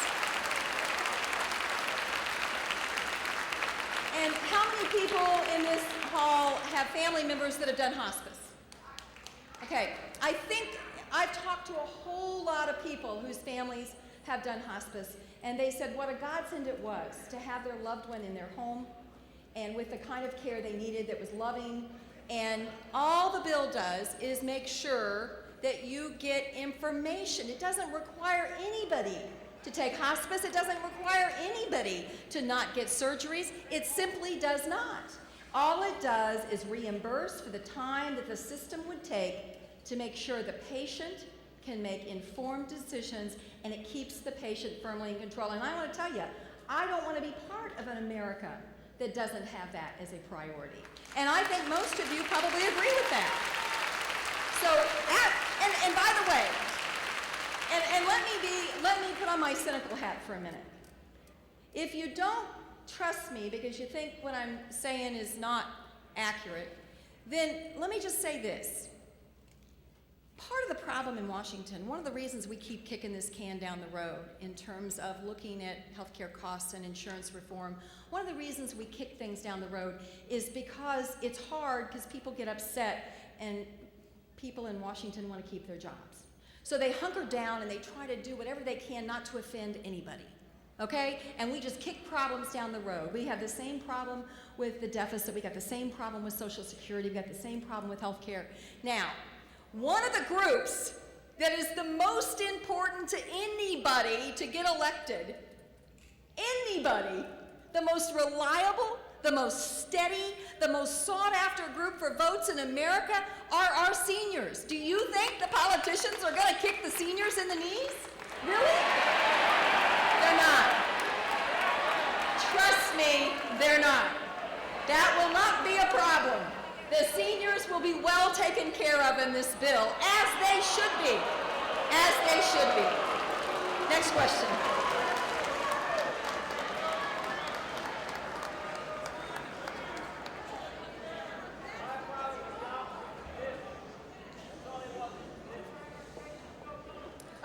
And how many people in this hall have family members that have done hospice? Okay, I think I've talked to a whole lot of people whose families have done hospice, and they said what a godsend it was to have their loved one in their home and with the kind of care they needed that was loving. And all the bill does is make sure that you get information. It doesn't require anybody to take hospice. It doesn't require anybody to not get surgeries. It simply does not. All it does is reimburse for the time that the system would take to make sure the patient can make informed decisions, and it keeps the patient firmly in control. And I want to tell you, I don't want to be part of an America that doesn't have that as a priority. And I think most of you probably agree with that. So, and by the way, and let me put on my cynical hat for a minute. If you don't trust me because you think what I'm saying is not accurate, then let me just say this. Part of the problem in Washington, one of the reasons we keep kicking this can down the road in terms of looking at healthcare costs and insurance reform, one of the reasons we kick things down the road is because it's hard because people get upset and people in Washington want to keep their jobs. So they hunker down and they try to do whatever they can not to offend anybody. Okay? And we just kick problems down the road. We have the same problem with the deficit. We got the same problem with Social Security. We got the same problem with health care. Now, one of the groups that is the most important to anybody to get elected anybody, the most reliable, the most steady, the most sought-after group for votes in America are our seniors. Do you think the politicians are going to kick the seniors in the knees? Really? They're not. Trust me, they're not. That will not be a problem. The seniors will be well taken care of in this bill, as they should be. As they should be. Next question.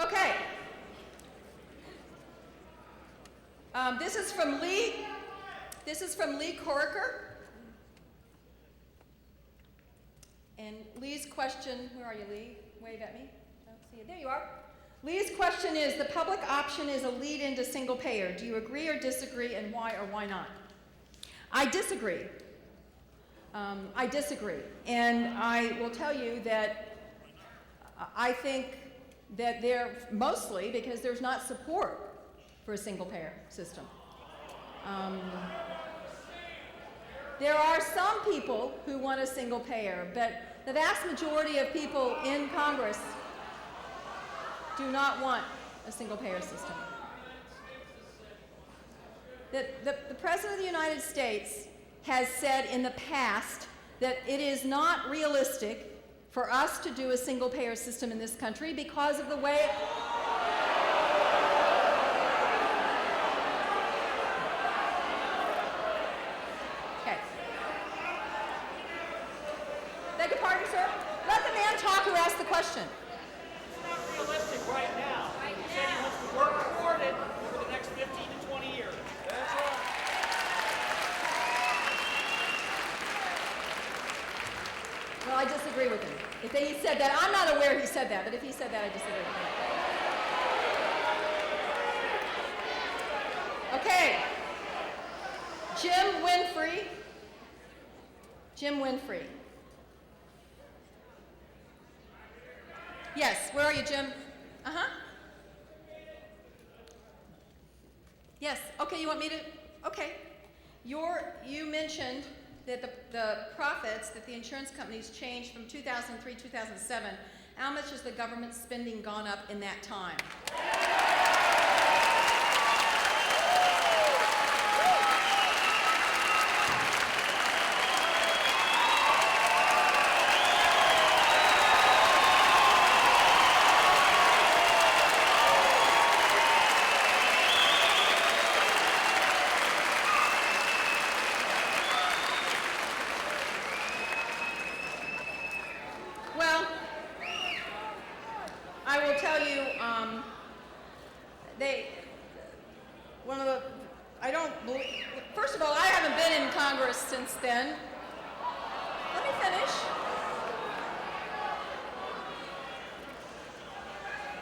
Okay. This is from Lee. This is from Lee Coriker. And Lee's question, where are you, Lee? Wave at me. Don't see you. There you are. Lee's question is, the public option is a lead into single payer. Do you agree or disagree, and why or why not? I disagree. I disagree. And I will tell you that I think that they're mostly because there's not support for a single payer system. There are some people who want a single payer, but the vast majority of people in Congress do not want a single payer system. The President of the United States has said in the past that it is not realistic for us to do a single payer system in this country because of the way who asked the question. It's not realistic right now. He said he wants to work toward it for the next 15 to 20 years. That's right. Well, I disagree with him. If he said that, I'm not aware he said that, but if he said that, I disagree with him. Okay. Jim Winfrey. Jim Winfrey. Yes, where are you, Jim? Uh-huh. Yes, okay, you want me to, okay. You mentioned that the profits that the insurance companies changed from 2003 to 2007. How much has the government spending gone up in that time? First of all, I haven't been in Congress since then. Let me finish.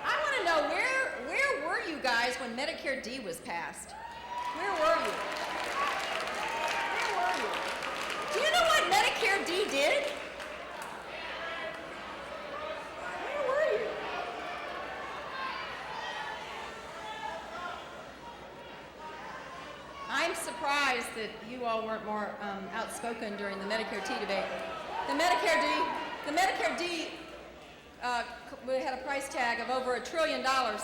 I want to know, where were you guys when Medicare D was passed? Where were you? Where were you? Do you know what Medicare D did? Where were you? I'm surprised that you all weren't more outspoken during the Medicare D debate. The Medicare D had a price tag of over $1 trillion. I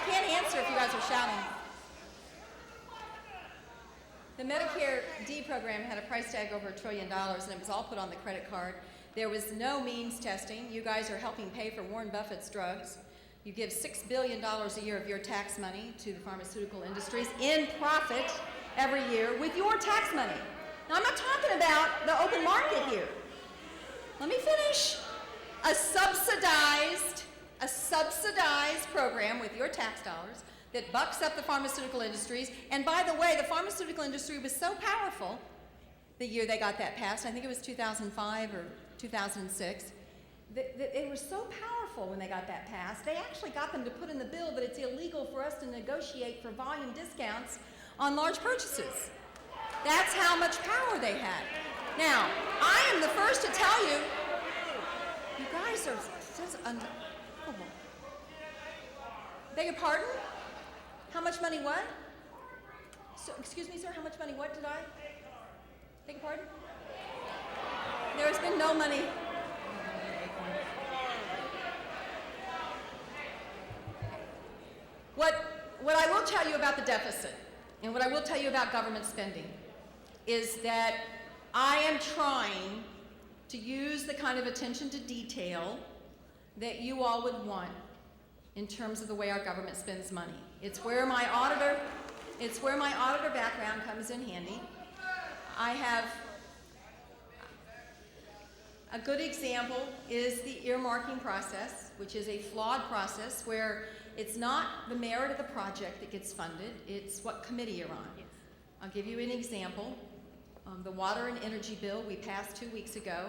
can't answer if you guys are shouting. The Medicare D program had a price tag over $1 trillion, and it was all put on the credit card. There was no means testing. You guys are helping pay for Warren Buffett's drugs. You give $6 billion a year of your tax money to the pharmaceutical industries in profit every year with your tax money. Now, I'm not talking about the open market here. Let me finish. A subsidized program with your tax dollars that bucks up the pharmaceutical industries. And by the way, the pharmaceutical industry was so powerful the year they got that passed, I think it was 2005 or 2006, they were so powerful when they got that passed, they actually got them to put in the bill that it's illegal for us to negotiate for volume discounts on large purchases. That's how much power they had. Now, I am the first to tell you, you guys are just unbelievable. Beg your pardon? How much money what? So, excuse me, sir, how much money what did I? Beg your pardon? There's been no money. What I will tell you about the deficit, and what I will tell you about government spending, is that I am trying to use the kind of attention to detail that you all would want in terms of the way our government spends money. It's where my auditor background comes in handy. I have a good example is the earmarking process, which is a flawed process where it's not the merit of the project that gets funded, it's what committee you're on. Yes. I'll give you an example. The water and energy bill we passed 2 weeks ago,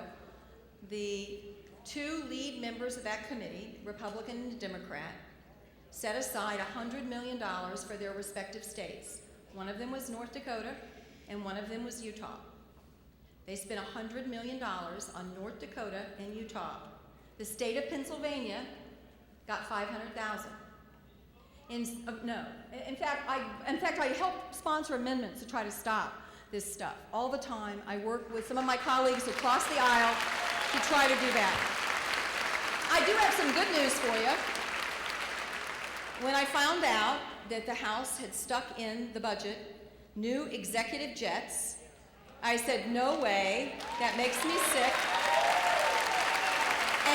the two lead members of that committee, Republican and Democrat, set aside $100 million for their respective states. One of them was North Dakota, and one of them was Utah. They spent $100 million on North Dakota and Utah. The state of Pennsylvania got $500,000. In fact, I help sponsor amendments to try to stop this stuff. All the time, I work with some of my colleagues across the aisle to try to do that. I do have some good news for you. When I found out that the House had stuck in the budget new executive jets, I said, no way, that makes me sick.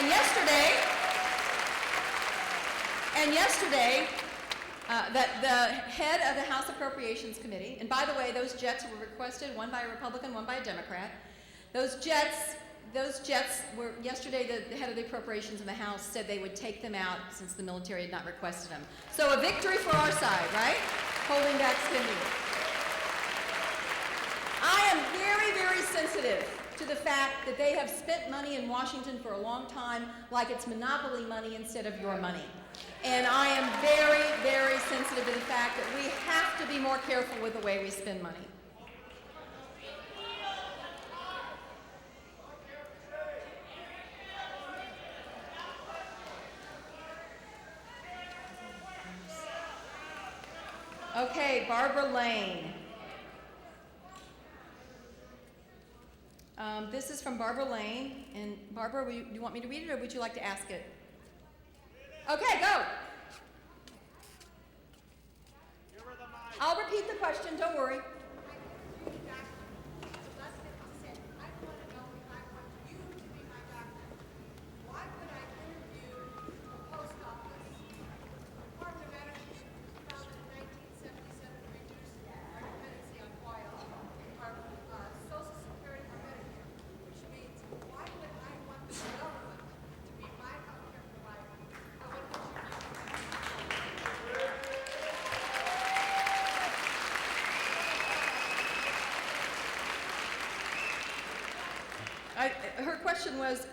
And yesterday, the head of the House Appropriations Committee, and by the way, those jets were requested, one by a Republican, one by a Democrat. Those jets were, yesterday the head of the Appropriations in the House said they would take them out since the military had not requested them. So a victory for our side, right? Holding back spending. I am very, very sensitive to the fact that they have spent money in Washington for a long time like it's monopoly money instead of your money. And I am very, very sensitive to the fact that we have to be more careful with the way we spend money. Okay, Barbara Lane. This is from Barbara Lane. And Barbara, do you want me to read it or would you like to ask it? Okay, go. I'll repeat the question, don't worry. Her question was,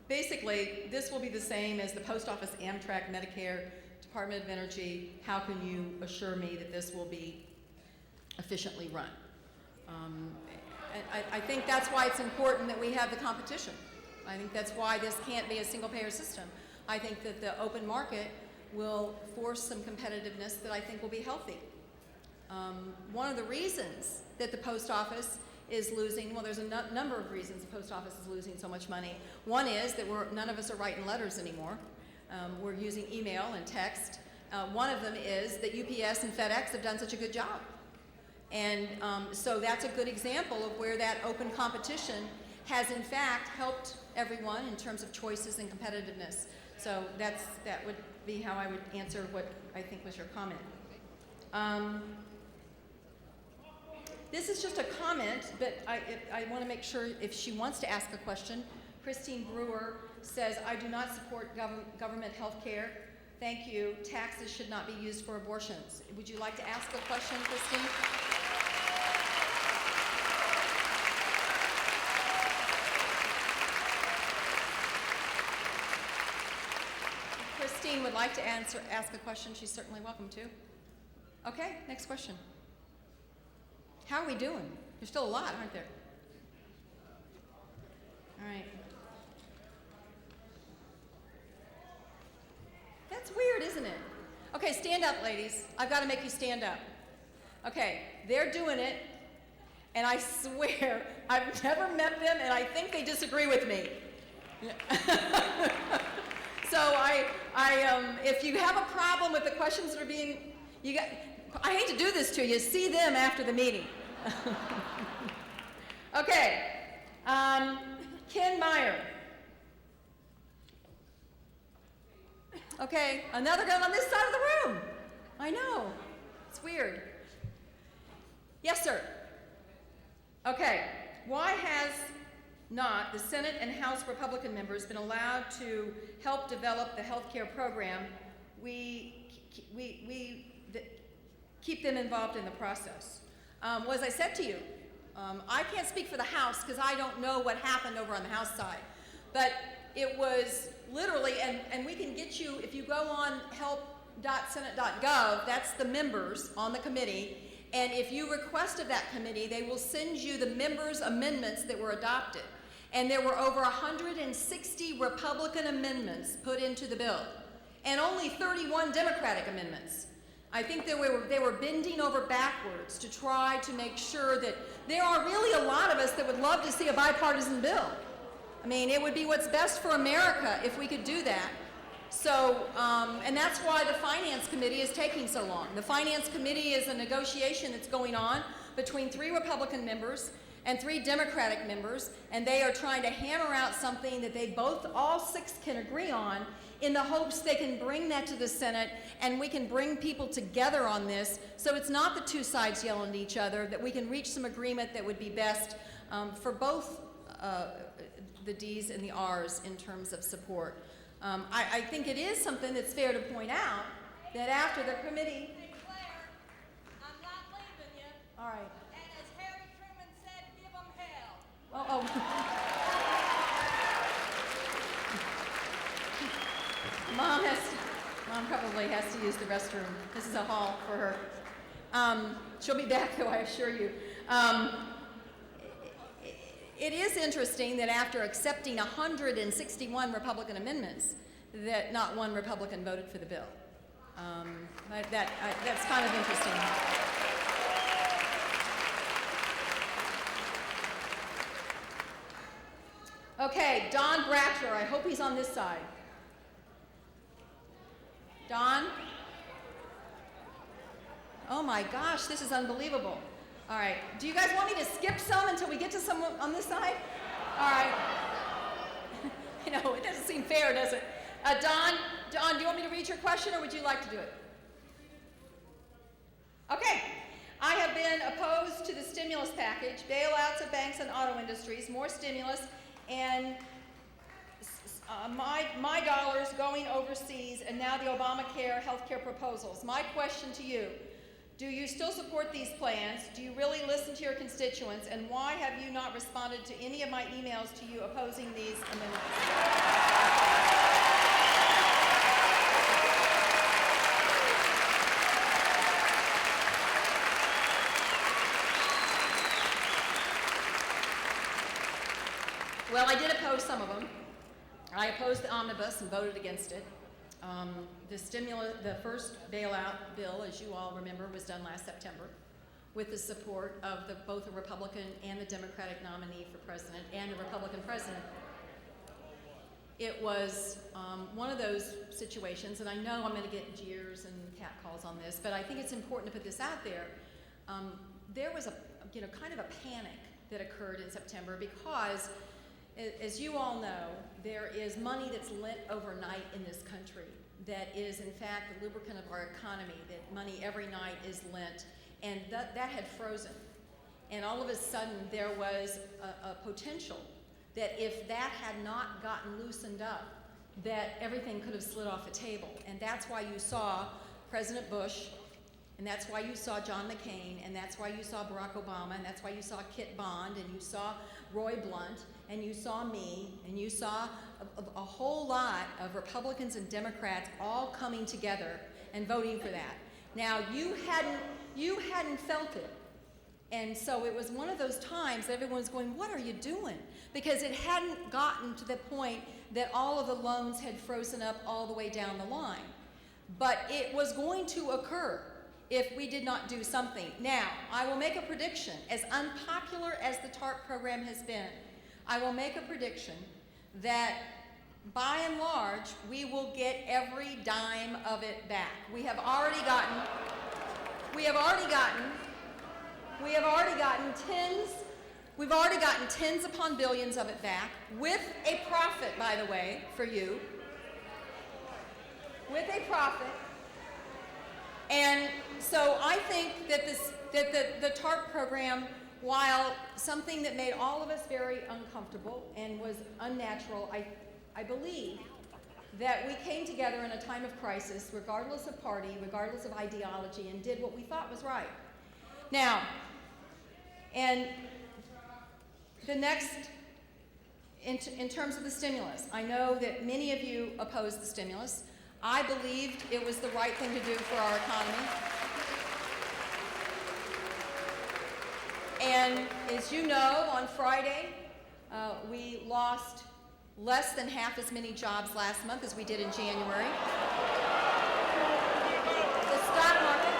basically, this will be the same as the Post Office, Amtrak, Medicare, Department of Energy. How can you assure me that this will be efficiently run? I think that's why it's important that we have the competition. I think that's why this can't be a single-payer system. I think that the open market will force some competitiveness that I think will be healthy. One of the reasons that the Post Office is losing, well, there's a number of reasons the Post Office is losing so much money. One is that none of us are writing letters anymore. We're using email and text. One of them is that UPS and FedEx have done such a good job. And so that's a good example of where that open competition has in fact helped everyone in terms of choices and competitiveness. So that would be how I would answer what I think was your comment. This is just a comment, but I want to make sure if she wants to ask a question. Christine Brewer says, I do not support government health care. Thank you. Taxes should not be used for abortions. Would you like to ask a question, Christine? If Christine would like to ask a question, she's certainly welcome to. Okay, next question. How are we doing? There's still a lot, aren't there? All right. That's weird, isn't it? Okay, Okay, stand up, ladies. I've got to make you stand up. Okay, they're doing it, and I swear I've never met them, and I think they disagree with me. So if you have a problem with the questions that are being, I hate to do this to you. See them after the meeting. Okay, Ken Meyer. Okay, another gun on this side of the room. I know, it's weird. Yes, sir. Okay, why has not the Senate and House Republican members been allowed to help develop the health care program? We keep them involved in the process. Well, as I said to you, I can't speak for the House because I don't know what happened over on the House side. But it was literally, and we can get you, if you go on help.senate.gov, that's the members on the committee, and if you request of that committee, they will send you the members' amendments that were adopted. And there were over 160 Republican amendments put into the bill, and only 31 Democratic amendments. I think they were bending over backwards to try to make sure that there are really a lot of us that would love to see a bipartisan bill. I mean, it would be what's best for America if we could do that. So, and that's why the Finance Committee is taking so long. The Finance Committee is a negotiation that's going on between 3 Republican members and 3 Democratic members, and they are trying to hammer out something that they all 6 can agree on, in the hopes they can bring that to the Senate and we can bring people together on this, so it's not the 2 sides yelling at each other, that we can reach some agreement that would be best for both the D's and the R's in terms of support. I think it is something that's fair to point out that after the committee... Hey, Claire, I'm not leaving you. All right. And as Harry Truman said, give them hell. Mom probably has to use the restroom. This is a hall for her. She'll be back, though, I assure you. It is interesting that after accepting 161 Republican amendments, that not one Republican voted for the bill. That's kind of interesting. Okay, Don Bratcher. I hope he's on this side. Don? Oh my gosh, this is unbelievable. All right, do you guys want me to skip some until we get to someone on this side? All right. You know, it doesn't seem fair, does it? Don, do you want me to read your question, or would you like to do it? Okay. I have been opposed to the stimulus package, bailouts of banks and auto industries, more stimulus, and my dollars going overseas, and now the Obamacare healthcare proposals. My question to you: do you still support these plans? Do you really listen to your constituents? And why have you not responded to any of my emails to you opposing these amendments? Well, I did oppose some of them. I opposed the omnibus and voted against it. The first bailout bill, as you all remember, was done last September with the support of both the Republican and the Democratic nominee for president and the Republican president. It was one of those situations, and I know I'm going to get jeers and catcalls on this, but I think it's important to put this out there. There was kind of a panic that occurred in September because, as you all know, there is money that's lent overnight in this country that is, in fact, the lubricant of our economy, that money every night is lent, and that had frozen. And all of a sudden, there was a potential that if that had not gotten loosened up, that everything could have slid off the table. And that's why you saw President Bush, and that's why you saw John McCain, and that's why you saw Barack Obama, and that's why you saw Kit Bond, and you saw Roy Blunt, and you saw me, and you saw a whole lot of Republicans and Democrats all coming together and voting for that. Now, you hadn't felt it. And so it was one of those times that everyone was going, what are you doing? Because it hadn't gotten to the point that all of the loans had frozen up all the way down the line. but it was going to occur if we did not do something. Now, I will make a prediction. As unpopular as the TARP program has been, I will make a prediction that by and large, we will get every dime of it back. We have already gotten tens upon billions of it back, with a profit, by the way, for you. With a profit. And so I think that the TARP program, while something that made all of us very uncomfortable and was unnatural, I believe that we came together in a time of crisis, regardless of party, regardless of ideology, and did what we thought was right. Now, and the next, in terms of the stimulus, I know that many of you opposed the stimulus. I believed it was the right thing to do for our economy. And as you know, on Friday, we lost less than half as many jobs last month as we did in January. The stock market,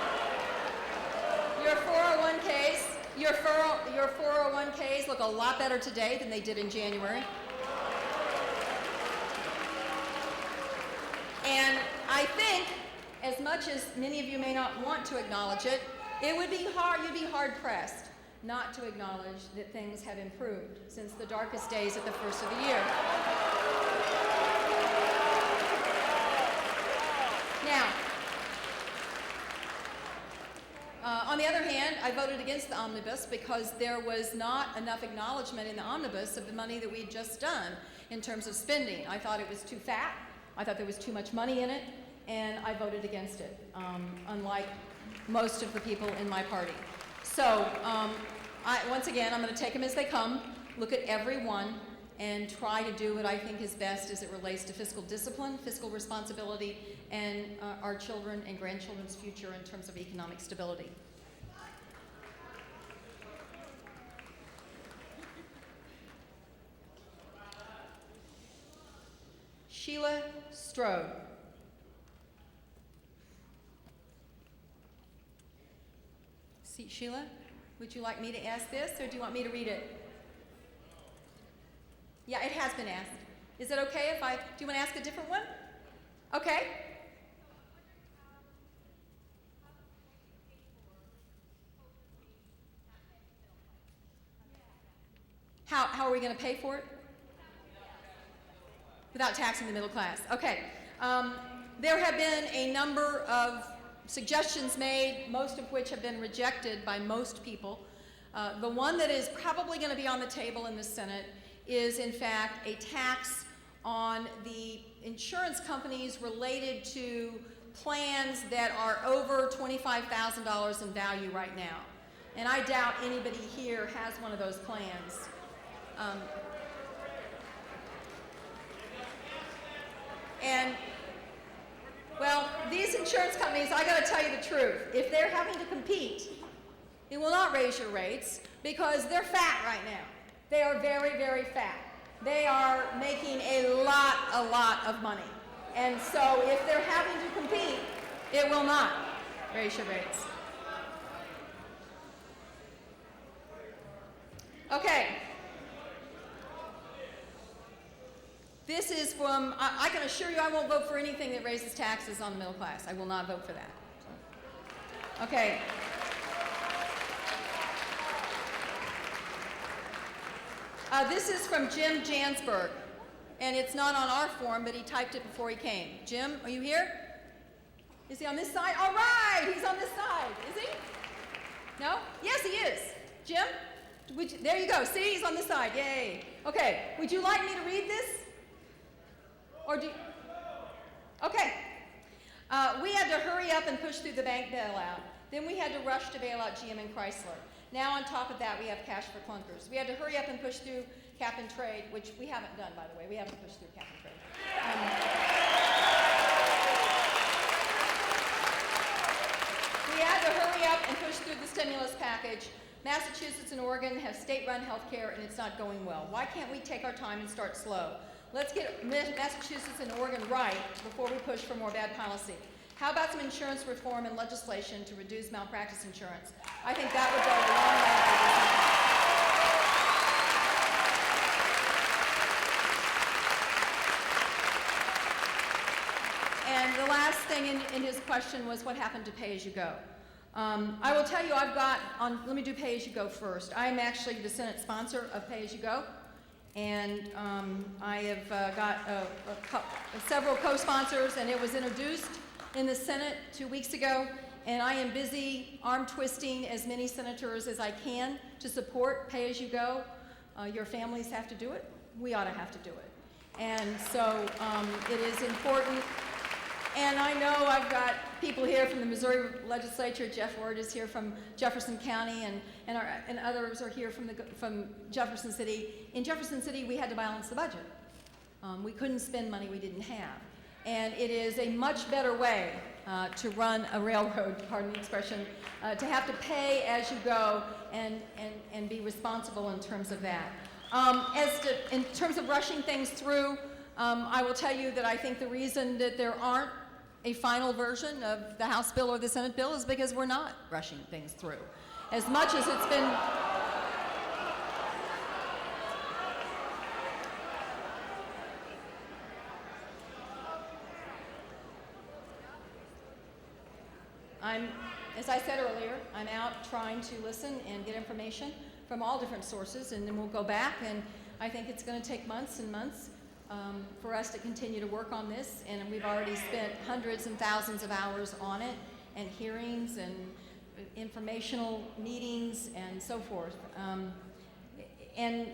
your 401ks look a lot better today than they did in January. And I think, as much as many of you may not want to acknowledge it, you'd be hard pressed not to acknowledge that things have improved since the darkest days at the first of the year. Now, on the other hand, I voted against the omnibus because there was not enough acknowledgement in the omnibus of the money that we'd just done in terms of spending. I thought it was too fat, I thought there was too much money in it, and I voted against it, unlike most of the people in my party. So, once again, I'm going to take them as they come, look at every one, and try to do what I think is best as it relates to fiscal discipline, fiscal responsibility, and our children and grandchildren's future in terms of economic stability. Sheila Strode. See, Sheila, would you like me to ask this, or do you want me to read it? Yeah, it has been asked. Is it okay if do you want to ask a different one? Okay. How are we going to pay for it? Without taxing the middle class. Okay. There have been a number of suggestions made, most of which have been rejected by most people. The one that is probably going to be on the table in the Senate is, in fact, a tax on the insurance companies related to plans that are over $25,000 in value right now. And I doubt anybody here has one of those plans. Well, these insurance companies, I got to tell you the truth. If they're having to compete, it will not raise your rates because they're fat right now. They are very, very fat. They are making a lot of money. And so if they're having to compete, it will not raise your rates. Okay. This is from, I can assure you I won't vote for anything that raises taxes on the middle class. I will not vote for that. Okay. This is from Jim Jansberg, and it's not on our form, but he typed it before he came. Jim, are you here? Is he on this side? All right, he's on this side. Is he? No? Yes, he is. Jim? There you go. See, he's on this side. Yay. Okay, would you like me to read this? Or do you? Okay. We had to hurry up and push through the bank bailout. Then we had to rush to bail out GM and Chrysler. Now on top of that, we have cash for clunkers. We had to hurry up and push through cap and trade, which we haven't done, by the way. We haven't pushed through cap and trade. We had to hurry up and push through the stimulus package. Massachusetts and Oregon have state-run health care, and it's not going well. Why can't we take our time and start slow? Let's get Massachusetts and Oregon right before we push for more bad policy. How about some insurance reform and legislation to reduce malpractice insurance? I think that would go a long way for this. And the last thing in his question was what happened to pay-as-you-go. I will tell you, let me do pay-as-you-go first. I'm actually the Senate sponsor of pay-as-you-go, and I have got several co-sponsors, and it was introduced in the Senate 2 weeks ago, and I am busy arm-twisting as many senators as I can to support pay-as-you-go. Your families have to do it. We ought to have to do it. And so it is important. And I know I've got people here from the Missouri legislature. Jeff Ward is here from Jefferson County, and others are here from Jefferson City. In Jefferson City, we had to balance the budget. We couldn't spend money we didn't have. And it is a much better way to run a railroad, pardon the expression, to have to pay as you go and be responsible in terms of that. In terms of rushing things through, I will tell you that I think the reason that there aren't a final version of the House bill or the Senate bill is because we're not rushing things through. As much as it's been... As I said earlier, I'm out trying to listen and get information from all different sources, and then we'll go back, and I think it's going to take months and months for us to continue to work on this, and we've already spent hundreds and thousands of hours on it, and hearings and informational meetings and so forth. And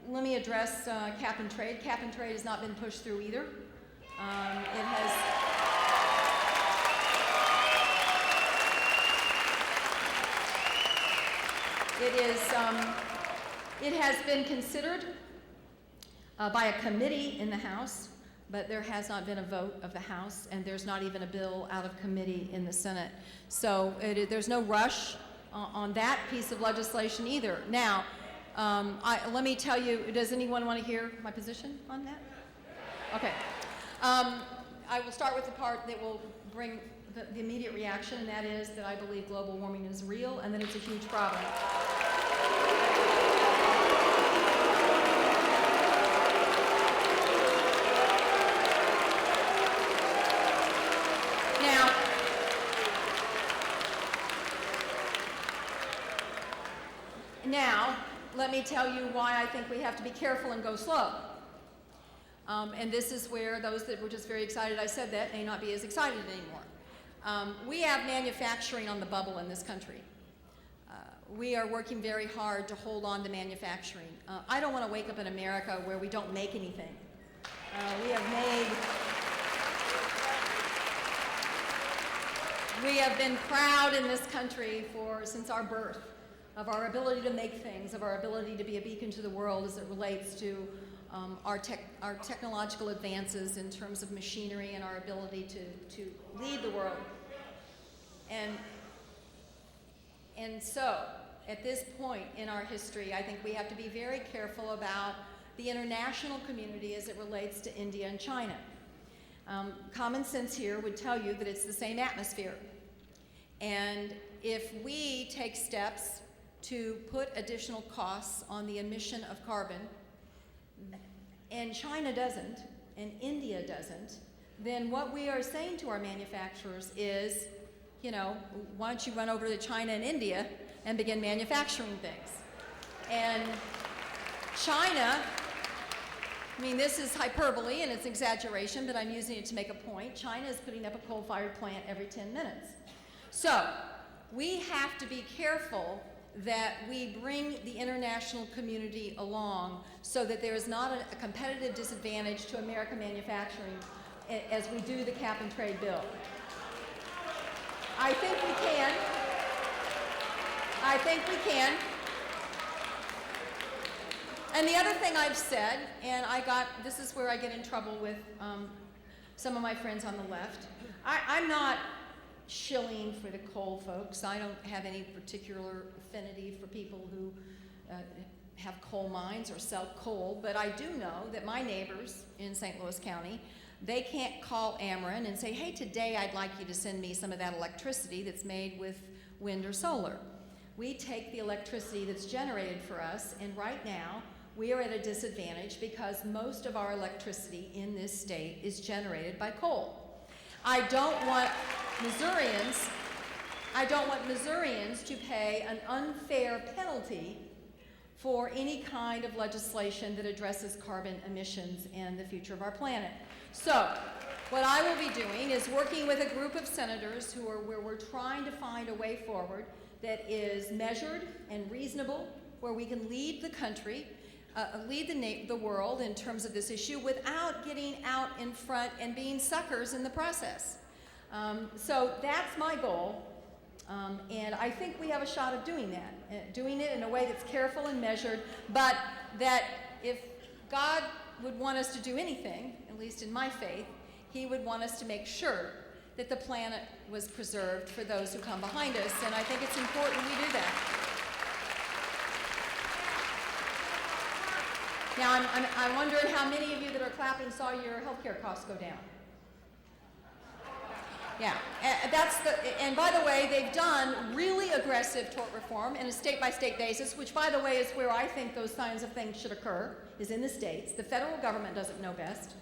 let me address cap and trade. Cap and trade has not been pushed through either. It has been considered by a committee in the House, but there has not been a vote of the House, and there's not even a bill out of committee in the Senate. So there's no rush on that piece of legislation either. Now, let me tell you, does anyone want to hear my position on that? Okay. I will start with the part that will bring the immediate reaction, and that is that I believe global warming is real and that it's a huge problem. Now, let me tell you why I think we have to be careful and go slow. And this is where those that were just very excited I said that may not be as excited anymore. We have manufacturing on the bubble in this country. We are working very hard to hold on to manufacturing. I don't want to wake up in America where we don't make anything. We have been proud in this country since our birth of our ability to make things, of our ability to be a beacon to the world as it relates to our technological advances in terms of machinery and our ability to lead the world. And so, at this point in our history, I think we have to be very careful about the international community as it relates to India and China. Common sense here would tell you that it's the same atmosphere. And if we take steps to put additional costs on the emission of carbon, and China doesn't, and India doesn't, then what we are saying to our manufacturers is, why don't you run over to China and India and begin manufacturing things? And China, this is hyperbole and it's exaggeration, but I'm using it to make a point. China is putting up a coal-fired plant every 10 minutes. So we have to be careful that we bring the international community along so that there is not a competitive disadvantage to American manufacturing as we do the cap and trade bill. I think we can. And the other thing I've said, and this is where I get in trouble with some of my friends on the left, I'm not shilling for the coal folks. I don't have any particular affinity for people who have coal mines or sell coal, but I do know that my neighbors in St. Louis County They can't call Ameren and say, hey, today I'd like you to send me some of that electricity that's made with wind or solar. We take the electricity that's generated for us, and right now we are at a disadvantage because most of our electricity in this state is generated by coal. I don't want Missourians to pay an unfair penalty for any kind of legislation that addresses carbon emissions and the future of our planet. So, what I will be doing is working with a group of senators where we're trying to find a way forward that is measured and reasonable, where we can lead the country, lead the world in terms of this issue without getting out in front and being suckers in the process. So that's my goal, and I think we have a shot of doing that, doing it in a way that's careful and measured, but that if God would want us to do anything, at least in my faith, He would want us to make sure that the planet was preserved for those who come behind us, and I think it's important we do that. Now, I wondered how many of you that are clapping saw your healthcare costs go down. Yeah, and by the way, they've done really aggressive tort reform in a state-by-state basis, which, by the way, is where I think those kinds of things should occur, is in the states. The federal government doesn't know best.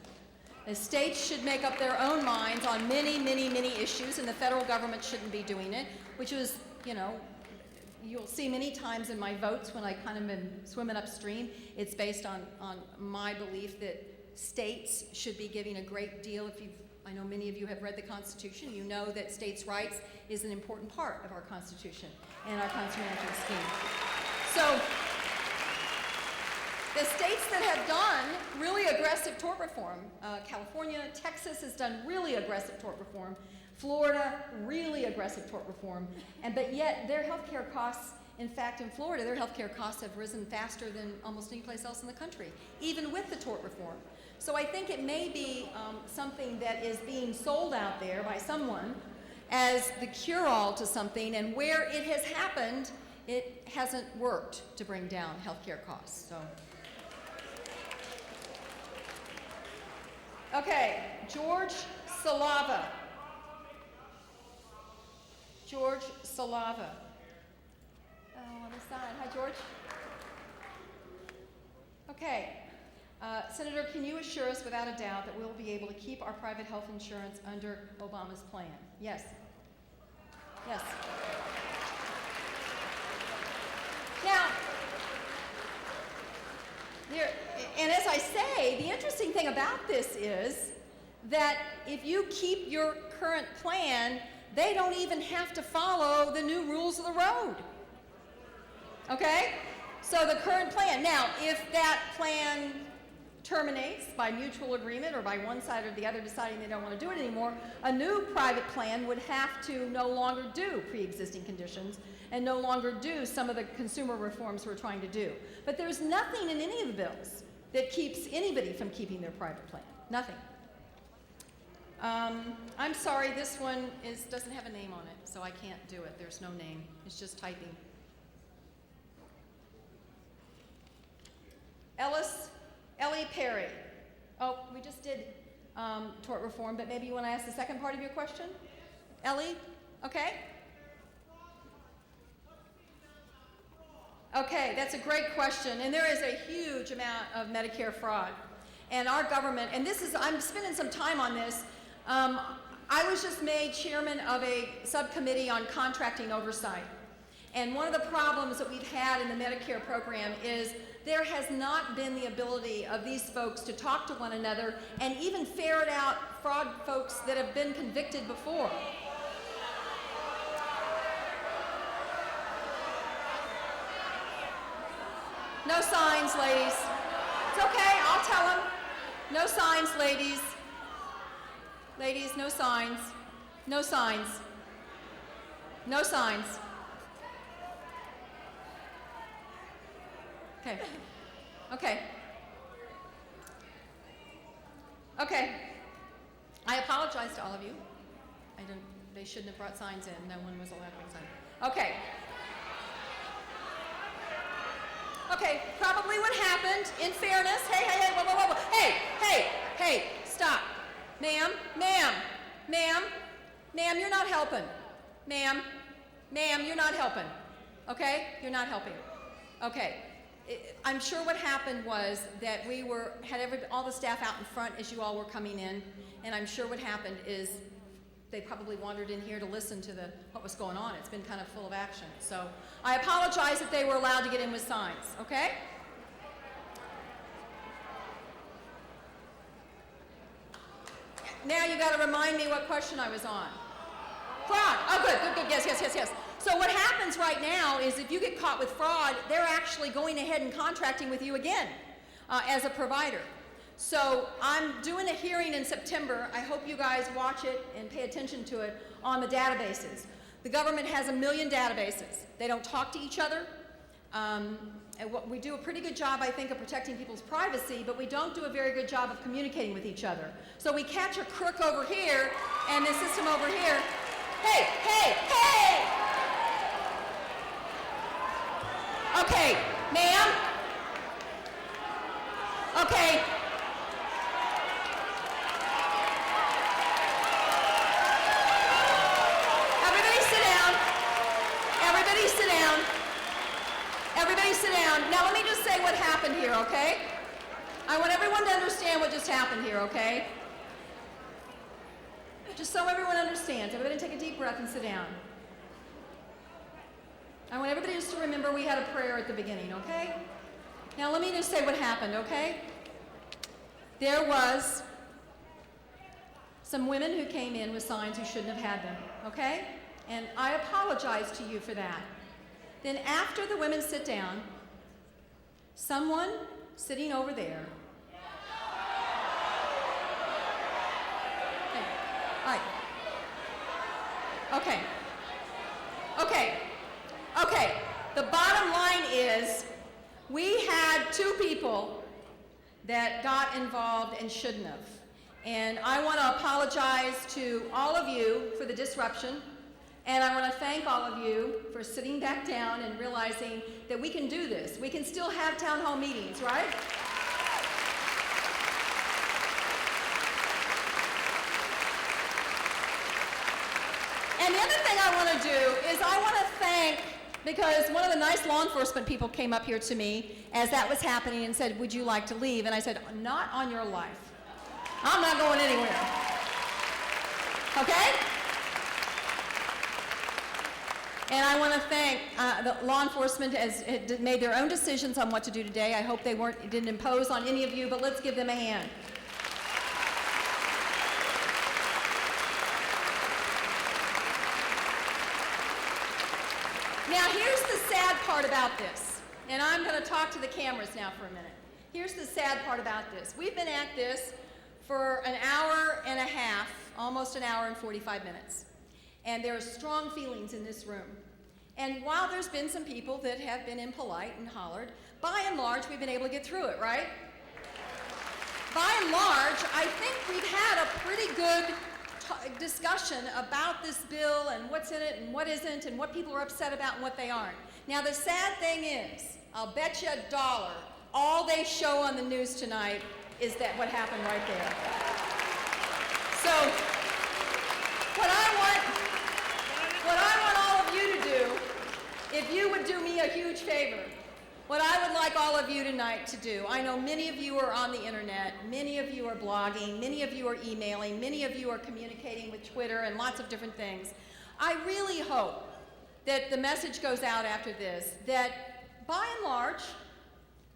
The states should make up their own minds on many, many, many issues, and the federal government shouldn't be doing it, which is, you know, you'll see many times in my votes when I kind of been swimming upstream, it's based on my belief that states should be giving a great deal. I know many of you have read the Constitution. You know that states' rights is an important part of our Constitution and our constitutional scheme. So, the states that have done really aggressive tort reform, California, Texas has done really aggressive tort reform, Florida, really aggressive tort reform, but yet their healthcare costs, in fact, in Florida, their healthcare costs have risen faster than almost any place else in the country, even with the tort reform. So I think it may be something that is being sold out there by someone as the cure-all to something, and where it has happened, it hasn't worked to bring down healthcare costs. So. Okay, George Salava. George Salava. Oh, on the side. Hi, George. Okay. Senator, can you assure us without a doubt that we'll be able to keep our private health insurance under Obama's plan? Yes. Yes. Now, and as I say, the interesting thing about this is that if you keep your current plan, they don't even have to follow the new rules of the road. Okay? So the current plan. Now, if that plan terminates by mutual agreement or by one side or the other deciding they don't want to do it anymore, a new private plan would have to no longer do pre-existing conditions and no longer do some of the consumer reforms we're trying to do. But there's nothing in any of the bills that keeps anybody from keeping their private plan. Nothing. I'm sorry, this one doesn't have a name on it, so I can't do it. There's no name. It's just typing. Ellie Perry. Oh, we just did tort reform, but maybe you want to ask the second part of your question? Ellie? Okay. Okay, that's a great question, and there is a huge amount of Medicare fraud. And our government, and I'm spending some time on this. I was just made chairman of a subcommittee on contracting oversight. And one of the problems that we've had in the Medicare program is there has not been the ability of these folks to talk to one another and even ferret out fraud folks that have been convicted before. No signs, ladies. It's okay, I'll tell them. No signs, ladies. Ladies, no signs. No signs. No signs. Okay. Okay. Okay. I apologize to all of you. They shouldn't have brought signs in. No one was allowed to bring signs. Okay. Okay, probably what happened, in fairness, hey, whoa, hey, stop. Ma'am, you're not helping. Ma'am, you're not helping. Okay? You're not helping. Okay. I'm sure what happened was that we had all the staff out in front as you all were coming in, and I'm sure what happened is they probably wandered in here to listen to what was going on. It's been kind of full of action. So I apologize that they were allowed to get in with signs, okay? Now you got to remind me what question I was on. Fraud. Oh, good. Yes. So what happens right now is if you get caught with fraud, they're actually going ahead and contracting with you again as a provider. So I'm doing a hearing in September. I hope you guys watch it and pay attention to it on the databases. The government has 1 million databases. They don't talk to each other. And we do a pretty good job, I think, of protecting people's privacy, but we don't do a very good job of communicating with each other. So we catch a crook over here and the system over here. Hey! Okay, ma'am. Okay. Everybody sit down. Now let me just say what happened here, okay? I want everyone to understand what just happened here, okay? Just so everyone understands, everybody take a deep breath and sit down. I want everybody just to remember we had a prayer at the beginning, okay? Now let me just say what happened, okay? There was some women who came in with signs who shouldn't have had them, okay? And I apologize to you for that. Then after the women sit down, someone sitting over there. Okay. The bottom line is we had 2 people that got involved and shouldn't have. And I want to apologize to all of you for the disruption. And I want to thank all of you for sitting back down and realizing that we can do this. We can still have town hall meetings, right? And the other thing I want to do is I want to thank, because one of the nice law enforcement people came up here to me as that was happening and said, would you like to leave? And I said, not on your life. I'm not going anywhere. Okay? And I want to thank the law enforcement has made their own decisions on what to do today. I hope they didn't impose on any of you, but let's give them a hand. Now here's the sad part about this, and I'm going to talk to the cameras now for a minute. Here's the sad part about this. We've been at this for an hour and a half, almost an hour and 45 minutes. And there are strong feelings in this room. And while there's been some people that have been impolite and hollered, by and large, we've been able to get through it, right? By and large, I think we've had a pretty good discussion about this bill and what's in it and what isn't and what people are upset about and what they aren't. Now, the sad thing is, I'll bet you $1, all they show on the news tonight is that what happened right there. So, what I want all of you to do, if you would do me a huge favor, what I would like all of you tonight to do, I know many of you are on the internet, many of you are blogging, many of you are emailing, many of you are communicating with Twitter and lots of different things. I really hope that the message goes out after this, that by and large,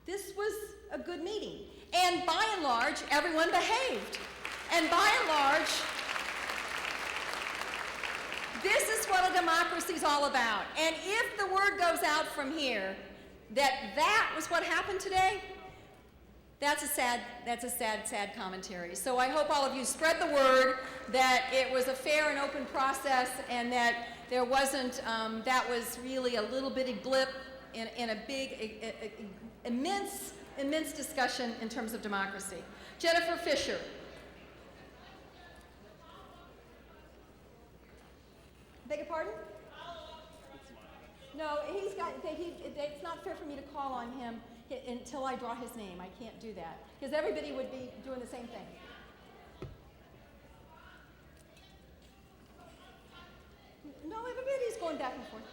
this was a good meeting. And by and large, everyone behaved. And by and large, this is what a democracy is all about. And if the word goes out from here that was what happened today, that's a sad commentary. So I hope all of you spread the word that it was a fair and open process and that there wasn't, that was really a little bitty blip in a big, immense discussion in terms of democracy. Jennifer Fisher. Beg your pardon? No, it's not fair for me to call on him until I draw his name. I can't do that, because everybody would be doing the same thing. going back and forth.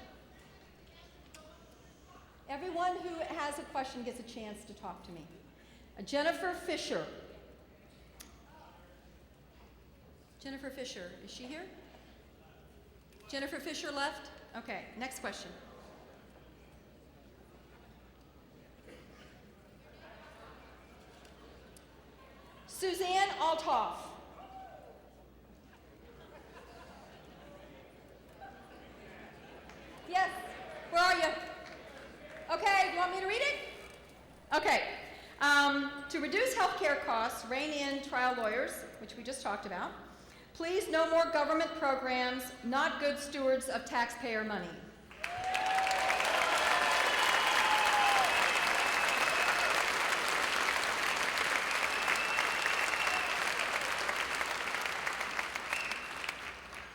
Everyone who has a question gets a chance to talk to me. Jennifer Fisher. Jennifer Fisher, is she here? Jennifer Fisher left? Okay, next question. Suzanne Altoff. Yes, where are you? Okay, do you want me to read it? Okay. To reduce healthcare costs, rein in trial lawyers, which we just talked about. Please, no more government programs, not good stewards of taxpayer money.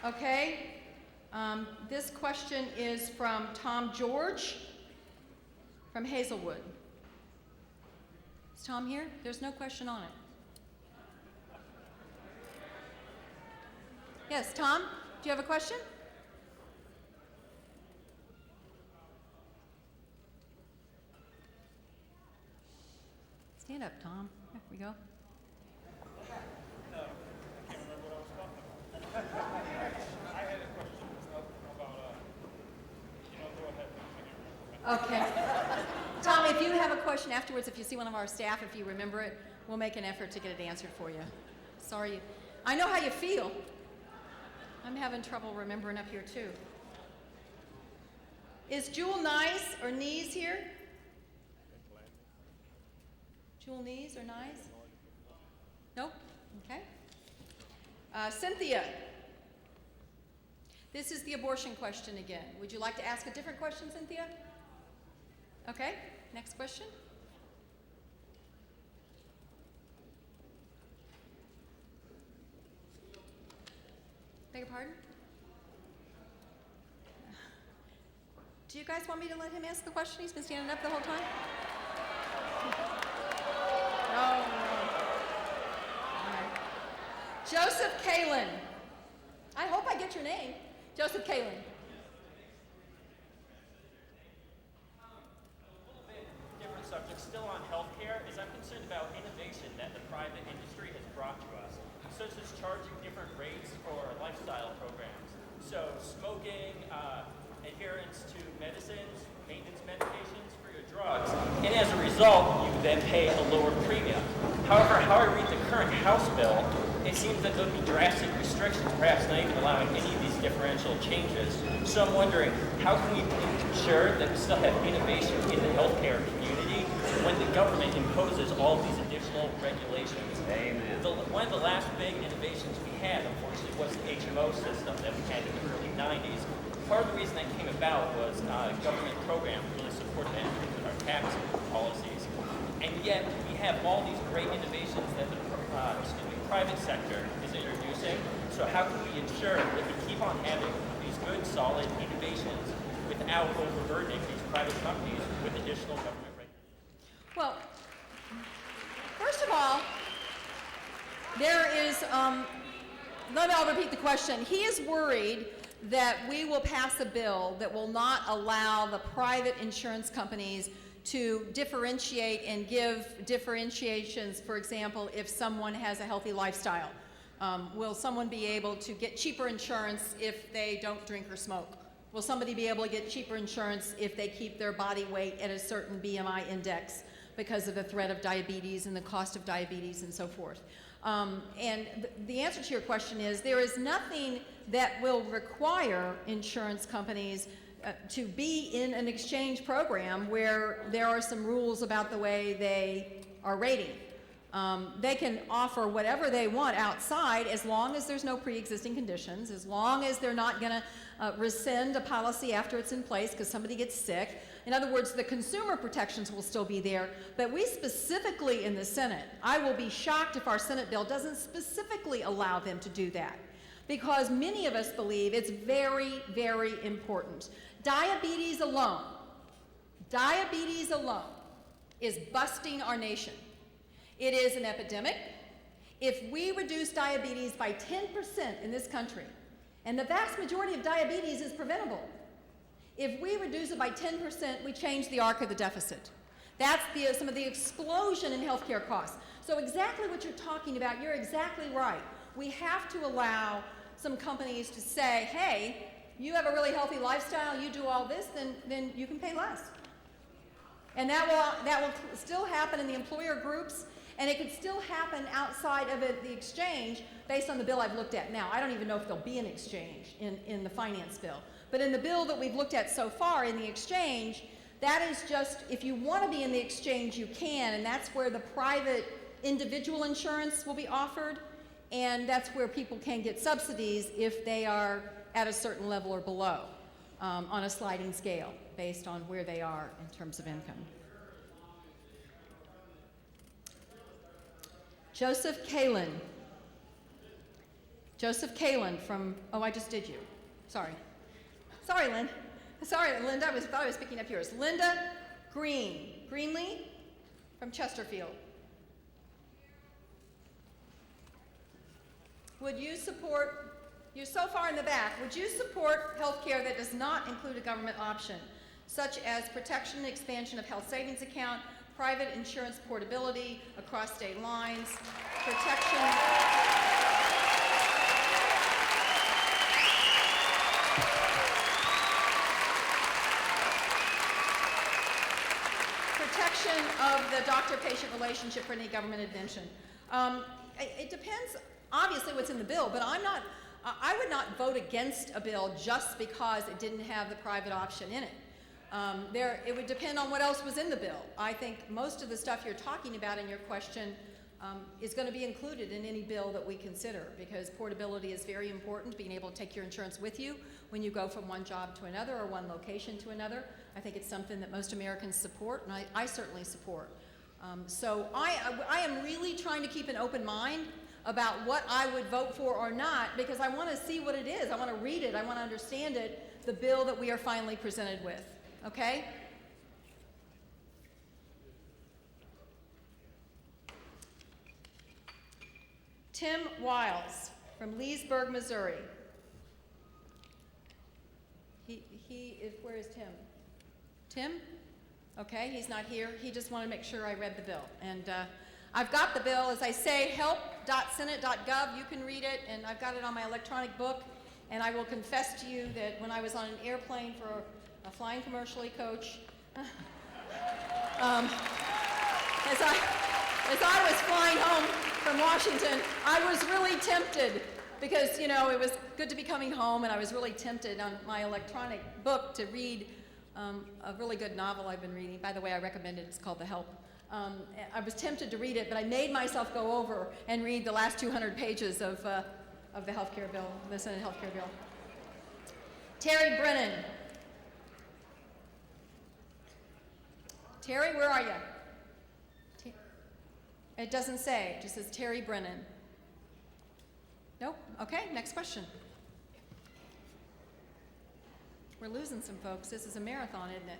Okay. This question is from Tom George from Hazelwood. Is Tom here? There's no question on it. Yes, Tom, do you have a question? Stand up, Tom. There we go. Okay. Tom, if you have a question afterwards, if you see one of our staff, if you remember it, we'll make an effort to get it answered for you. Sorry. I know how you feel. I'm having trouble remembering up here, too. Is Jewel Nice or Knees here? Jewel Knees or Nice? Nope. Okay. Cynthia. This is the abortion question again. Would you like to ask a different question, Cynthia? Okay, next question. Beg your pardon? Do you guys want me to let him ask the question? He's been standing up the whole time? No. All right. Joseph Kalin. I hope I get your name. Joseph Kalin. Different subject, still on healthcare, is I'm concerned about innovation that the private industry has brought to us, such as charging different rates for lifestyle programs. So smoking, adherence to medicines, maintenance medications for your drugs, and as a result, you then pay a lower premium. However, how I read the current House bill, it seems that there'll be drastic restrictions, perhaps not even allowing any of these differential changes. So I'm wondering, how can we ensure that we still have innovation in the healthcare community when the government imposes all of these additional regulations? Amen. One of the last big innovations we had, unfortunately, was the HMO system that we had in the early 90s. Part of the reason that came about was government programs really supported that with our tax policies. And yet, we have all these great innovations that the private sector is introducing. So how can we ensure that we keep on having these good, solid innovations without overburdening these private companies with additional government regulations? Well, first of all, there is, I'll repeat the question. He is worried that we will pass a bill that will not allow the private insurance companies to differentiate and give differentiations. For example, if someone has a healthy lifestyle, will someone be able to get cheaper insurance if they don't drink or smoke? Will somebody be able to get cheaper insurance if they keep their body weight at a certain BMI index because of the threat of diabetes and the cost of diabetes and so forth? And the answer to your question is there is nothing that will require insurance companies to be in an exchange program where there are some rules about the way they are rating. They can offer whatever they want outside as long as there's no pre-existing conditions, as long as they're not going to rescind a policy after it's in place because somebody gets sick. In other words, the consumer protections will still be there, but we specifically in the Senate, I will be shocked if our Senate bill doesn't specifically allow them to do that, because many of us believe it's very, very important. Diabetes alone is busting our nation. It is an epidemic. If we reduce diabetes by 10% in this country, and the vast majority of diabetes is preventable, If we reduce it by 10%, we change the arc of the deficit. That's some of the explosion in healthcare costs. So exactly what you're talking about, you're exactly right. We have to allow some companies to say, hey, you have a really healthy lifestyle, you do all this, then you can pay less. And that will still happen in the employer groups, and it could still happen outside of the exchange based on the bill I've looked at now. I don't even know if there'll be an exchange in the finance bill. But in the bill that we've looked at so far in the exchange, that is just, if you want to be in the exchange, you can, and that's where the private individual insurance will be offered, and that's where people can get subsidies if they are at a certain level or below on a sliding scale based on where they are in terms of income. Joseph Kalin. Joseph Kalin from, oh, I just did you. Sorry. Sorry, Lynn. Sorry, Linda, I thought I was picking up yours. Linda Greenlee from Chesterfield. Would you support, you're so far in the back, would you support health care that does not include a government option, such as protection and expansion of health savings account, private insurance portability across state lines, protection of the doctor-patient relationship for any government intervention? It depends, obviously, what's in the bill, but I would not vote against a bill just because it didn't have the private option in it. It would depend on what else was in the bill. I think most of the stuff you're talking about in your question is going to be included in any bill that we consider, because portability is very important, being able to take your insurance with you when you go from one job to another or one location to another. I think it's something that most Americans support, and I certainly support. So I am really trying to keep an open mind about what I would vote for or not, because I want to see what it is. I want to read it. I want to understand it, the bill that we are finally presented with. Okay? Tim Wiles from Leesburg, Missouri. Where is Tim? Tim? Okay, he's not here. He just wanted to make sure I read the bill. And I've got the bill, as I say, help.senate.gov. You can read it, and I've got it on my electronic book. And I will confess to you that when I was on an airplane for a flying commercially coach, as I was flying home from Washington, I was really tempted because, you know, it was good to be coming home, and I was really tempted on my electronic book to read a really good novel I've been reading. By the way, I recommend it. It's called The Help. I was tempted to read it, but I made myself go over and read the last 200 pages of the healthcare bill, the Senate healthcare bill. Terry Brennan. Terry, where are you? It doesn't say. It just says Terry Brennan. Nope. Okay, next question. We're losing some folks. This is a marathon, isn't it?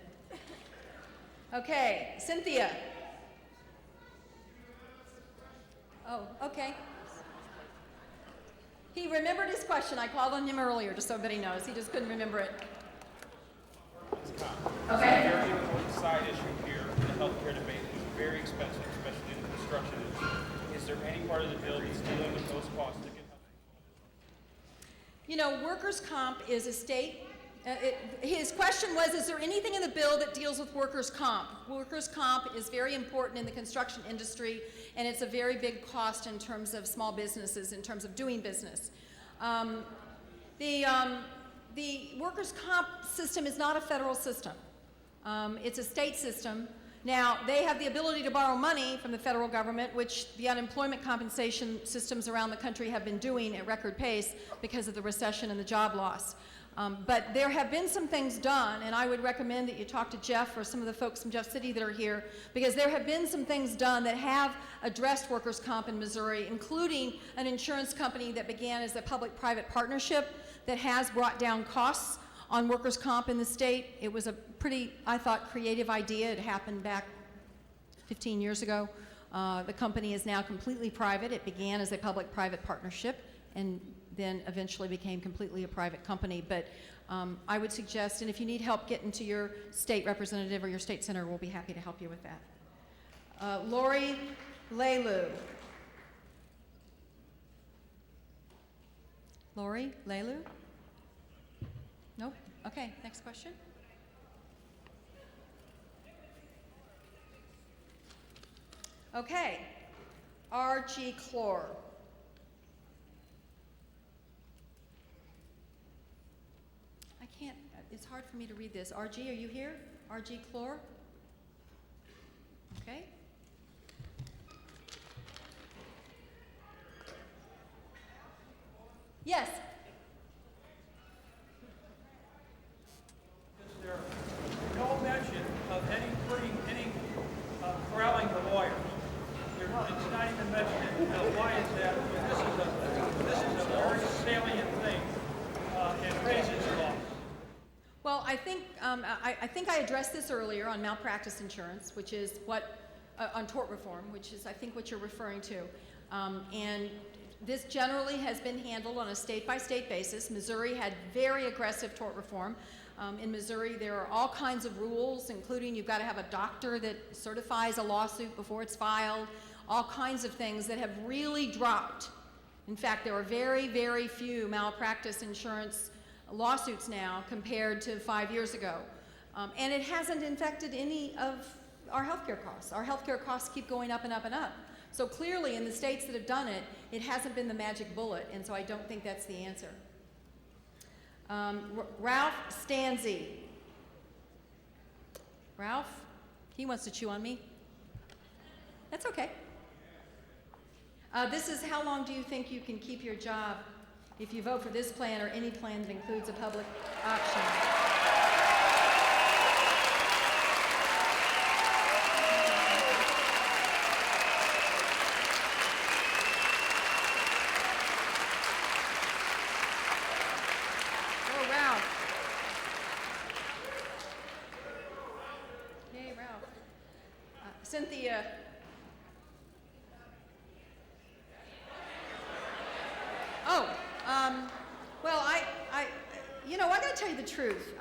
Okay, Cynthia. Oh, okay. He remembered his question. I called on him earlier, just so everybody knows. He just couldn't remember it. Okay. A very important side issue here in the healthcare debate. It's very expensive, especially in the construction industry. Is there any part of the bill that's dealing with those costs? You know, workers' comp is a state. His question was, is there anything in the bill that deals with workers' comp? Workers' comp is very important in the construction industry, and it's a very big cost in terms of small businesses, in terms of doing business. The workers' comp system is not a federal system. It's a state system. Now, they have the ability to borrow money from the federal government, which the unemployment compensation systems around the country have been doing at record pace because of the recession and the job loss. But there have been some things done, and I would recommend that you talk to Jeff or some of the folks from Jeff City that are here, because there have been some things done that have addressed workers' comp in Missouri, including an insurance company that began as a public-private partnership that has brought down costs on workers' comp in the state. It was a pretty, I thought, creative idea. It happened back 15 years ago. The company is now completely private. It began as a public-private partnership, and then eventually became completely a private company. But I would suggest, and if you need help getting to your state representative or your state senator, we'll be happy to help you with that. Lori Leilu. Lori Leilu? Nope. Okay, next question. Okay, R.G. Clore. I can't, it's hard for me to read this. R.G., are you here? R.G. Clore? Okay. Yes. Is there no mention of any corralling the lawyers? It's not even mentioned. Why is that? This is a very salient thing and raises laws. Well, I think I addressed this earlier on malpractice insurance, which is what on tort reform, which is I think what you're referring to, and this generally has been handled on a state-by-state basis. Missouri had very aggressive tort reform. In Missouri, there are all kinds of rules, including you've got to have a doctor that certifies a lawsuit before it's filed, all kinds of things that have really dropped. In fact, there are very, very few malpractice insurance lawsuits now compared to 5 years ago. And it hasn't infected any of our healthcare costs. Our healthcare costs keep going up and up and up. So clearly, in the states that have done it, it hasn't been the magic bullet, and so I don't think that's the answer. Ralph Stanzi. Ralph? He wants to chew on me. That's okay. This is how long do you think you can keep your job if you vote for this plan or any plan that includes a public option? Cynthia. Oh, well, I gotta tell you the truth.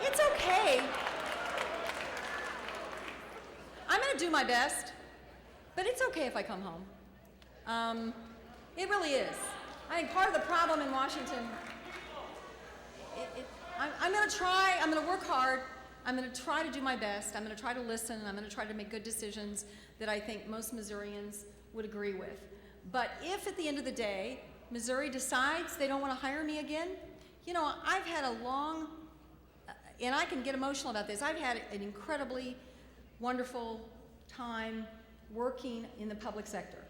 It's okay. I'm gonna do my best, but it's okay if I come home. It really is. I think part of the problem in Washington, I'm gonna work hard. I'm going to try to do my best. I'm going to try to listen. I'm going to try to make good decisions that I think most Missourians would agree with. But if at the end of the day, Missouri decides they don't want to hire me again, I've had a long, and I can get emotional about this, I've had an incredibly wonderful time working in the public sector.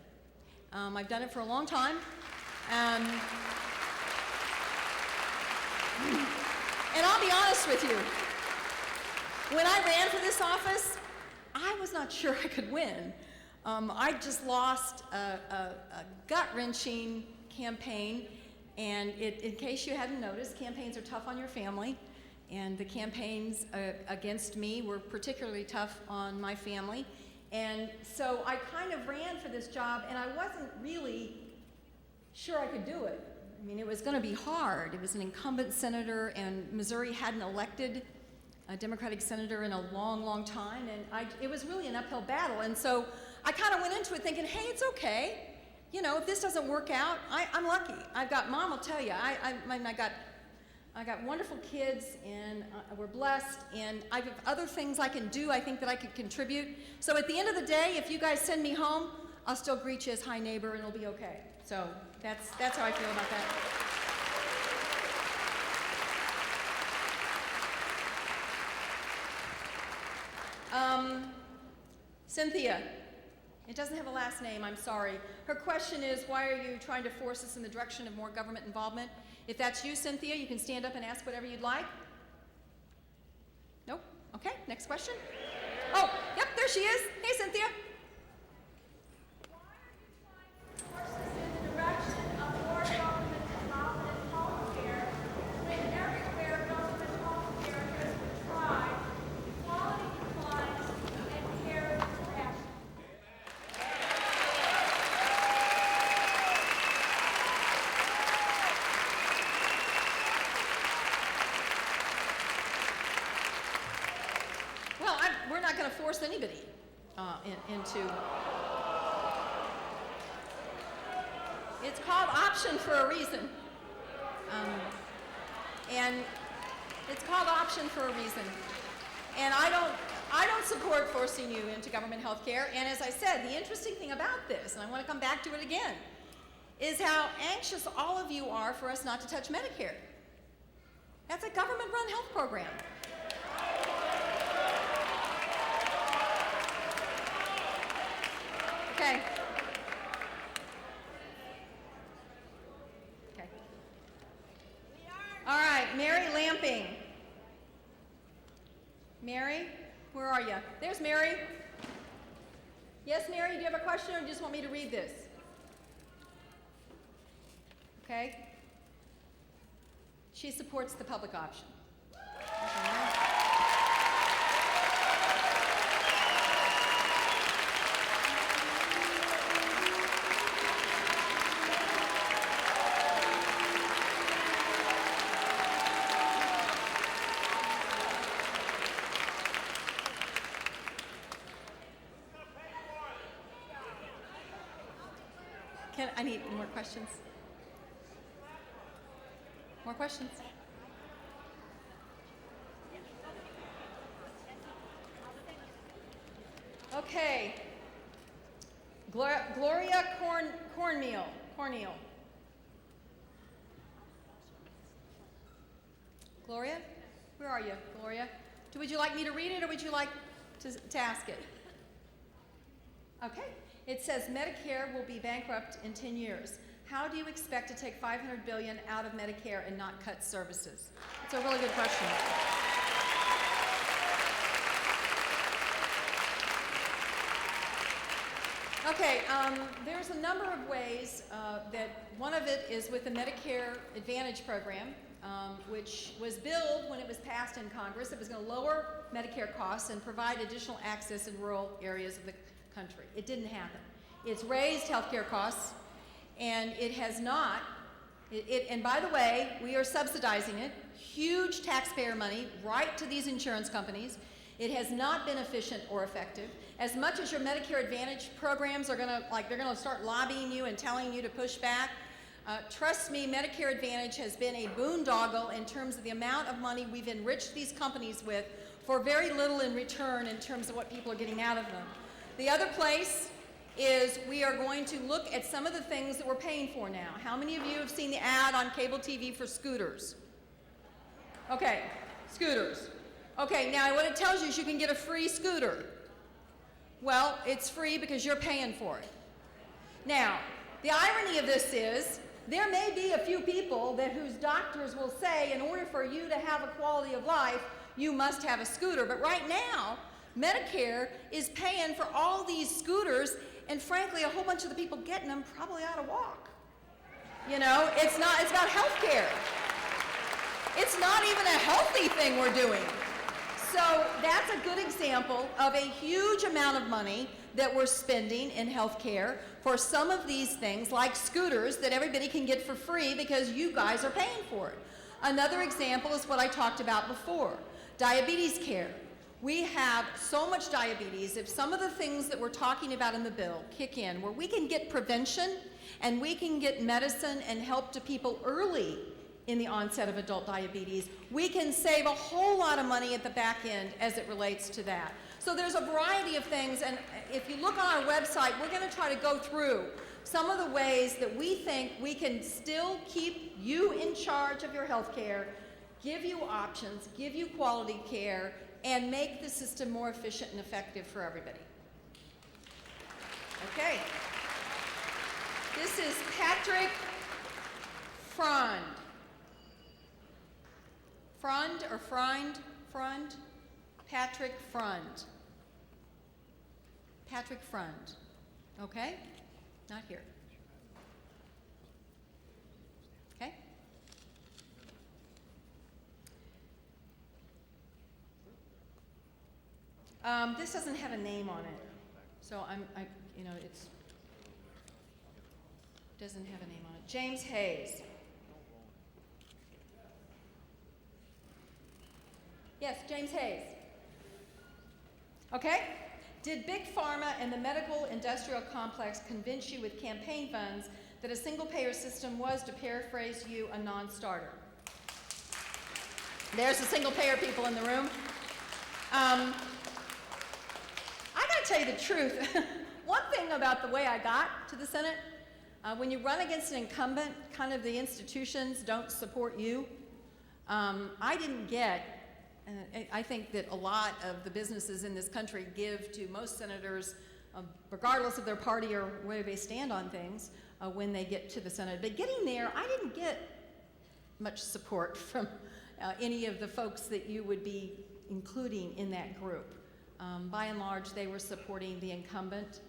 I've done it for a long time. And I'll be honest with you. When I ran for this office, I was not sure I could win. I just lost a gut-wrenching campaign, and in case you hadn't noticed, campaigns are tough on your family, and the campaigns against me were particularly tough on my family. And so I kind of ran for this job, and I wasn't really sure I could do it. I mean, it was going to be hard. It was an incumbent senator, and Missouri hadn't elected a Democratic senator in a long, long time, and it was really an uphill battle. And so I kind of went into it thinking, hey, it's okay. If this doesn't work out, I'm lucky. I've got, Mom will tell you, I got wonderful kids, and we're blessed, and I have other things I can do, I think, that I could contribute. So at the end of the day, if you guys send me home, I'll still greet you as hi neighbor, and it'll be okay. So that's how I feel about that. Cynthia, it doesn't have a last name, I'm sorry. Her question is, why are you trying to force us in the direction of more government involvement? If that's you, Cynthia, you can stand up and ask whatever you'd like. Nope? Okay, next question. Oh, yep, there she is. Hey, Cynthia. Why are you trying to force us in the direction of more government involvement in home care when everywhere government home care has been tried, quality declines, and care is rationed? force anybody into. It's called option for a reason. And it's called option for a reason. And I don't support forcing you into government health care. And as I said, the interesting thing about this, and I want to come back to it again, is how anxious all of you are for us not to touch Medicare. That's a government-run health program. Okay. Okay. All right, Mary Lamping. Mary, where are you? There's Mary. Yes, Mary, do you have a question or do you just want me to read this? Okay. She supports the public option. I need more questions. More questions? Okay. Gloria Cornmeal. Gloria? Where are you, Gloria? Would you like me to read it or would you like to ask it? Okay. It says Medicare will be bankrupt in 10 years. How do you expect to take $500 billion out of Medicare and not cut services? It's a really good question. Okay, there's a number of ways that one of it is with the Medicare Advantage program, which was billed when it was passed in Congress. It was going to lower Medicare costs and provide additional access in rural areas of the country. It didn't happen. It's raised healthcare costs, and it has not. And by the way, we are subsidizing it. Huge taxpayer money right to these insurance companies. It has not been efficient or effective. As much as your Medicare Advantage programs are they're gonna start lobbying you and telling you to push back, trust me, Medicare Advantage has been a boondoggle in terms of the amount of money we've enriched these companies with for very little in return in terms of what people are getting out of them. The other place is we are going to look at some of the things that we're paying for now. How many of you have seen the ad on cable TV for scooters? Okay, scooters. Okay, now what it tells you is you can get a free scooter. Well, it's free because you're paying for it. Now, the irony of this is there may be a few people whose doctors will say in order for you to have a quality of life, you must have a scooter. But right now, Medicare is paying for all these scooters, and frankly, a whole bunch of the people getting them probably ought to walk. You know, it's about health care. It's not even a healthy thing we're doing. So that's a good example of a huge amount of money that we're spending in health care for some of these things, like scooters that everybody can get for free because you guys are paying for it. Another example is what I talked about before, diabetes care. We have so much diabetes. If some of the things that we're talking about in the bill kick in, where we can get prevention and we can get medicine and help to people early in the onset of adult diabetes, we can save a whole lot of money at the back end as it relates to that. So there's a variety of things, and if you look on our website, we're going to try to go through some of the ways that we think we can still keep you in charge of your health care, give you options, give you quality care, and make the system more efficient and effective for everybody. Okay. This is Patrick Frond. Frond or Frind? Frond? Patrick Frond. Patrick Frond. Okay? Not here. Okay? This doesn't have a name on it, so it doesn't have a name on it. James Hayes. Yes, James Hayes. Okay? Did Big Pharma and the medical industrial complex convince you with campaign funds that a single-payer system was, to paraphrase you, a non-starter? There's the single-payer people in the room. I gotta tell you the truth. One thing about the way I got to the Senate, when you run against an incumbent, kind of the institutions don't support you. I didn't get, I think that a lot of the businesses in this country give to most senators, regardless of their party or where they stand on things, when they get to the Senate. But getting there, I didn't get much support from any of the folks that you would be including in that group. By and large, they were supporting the incumbent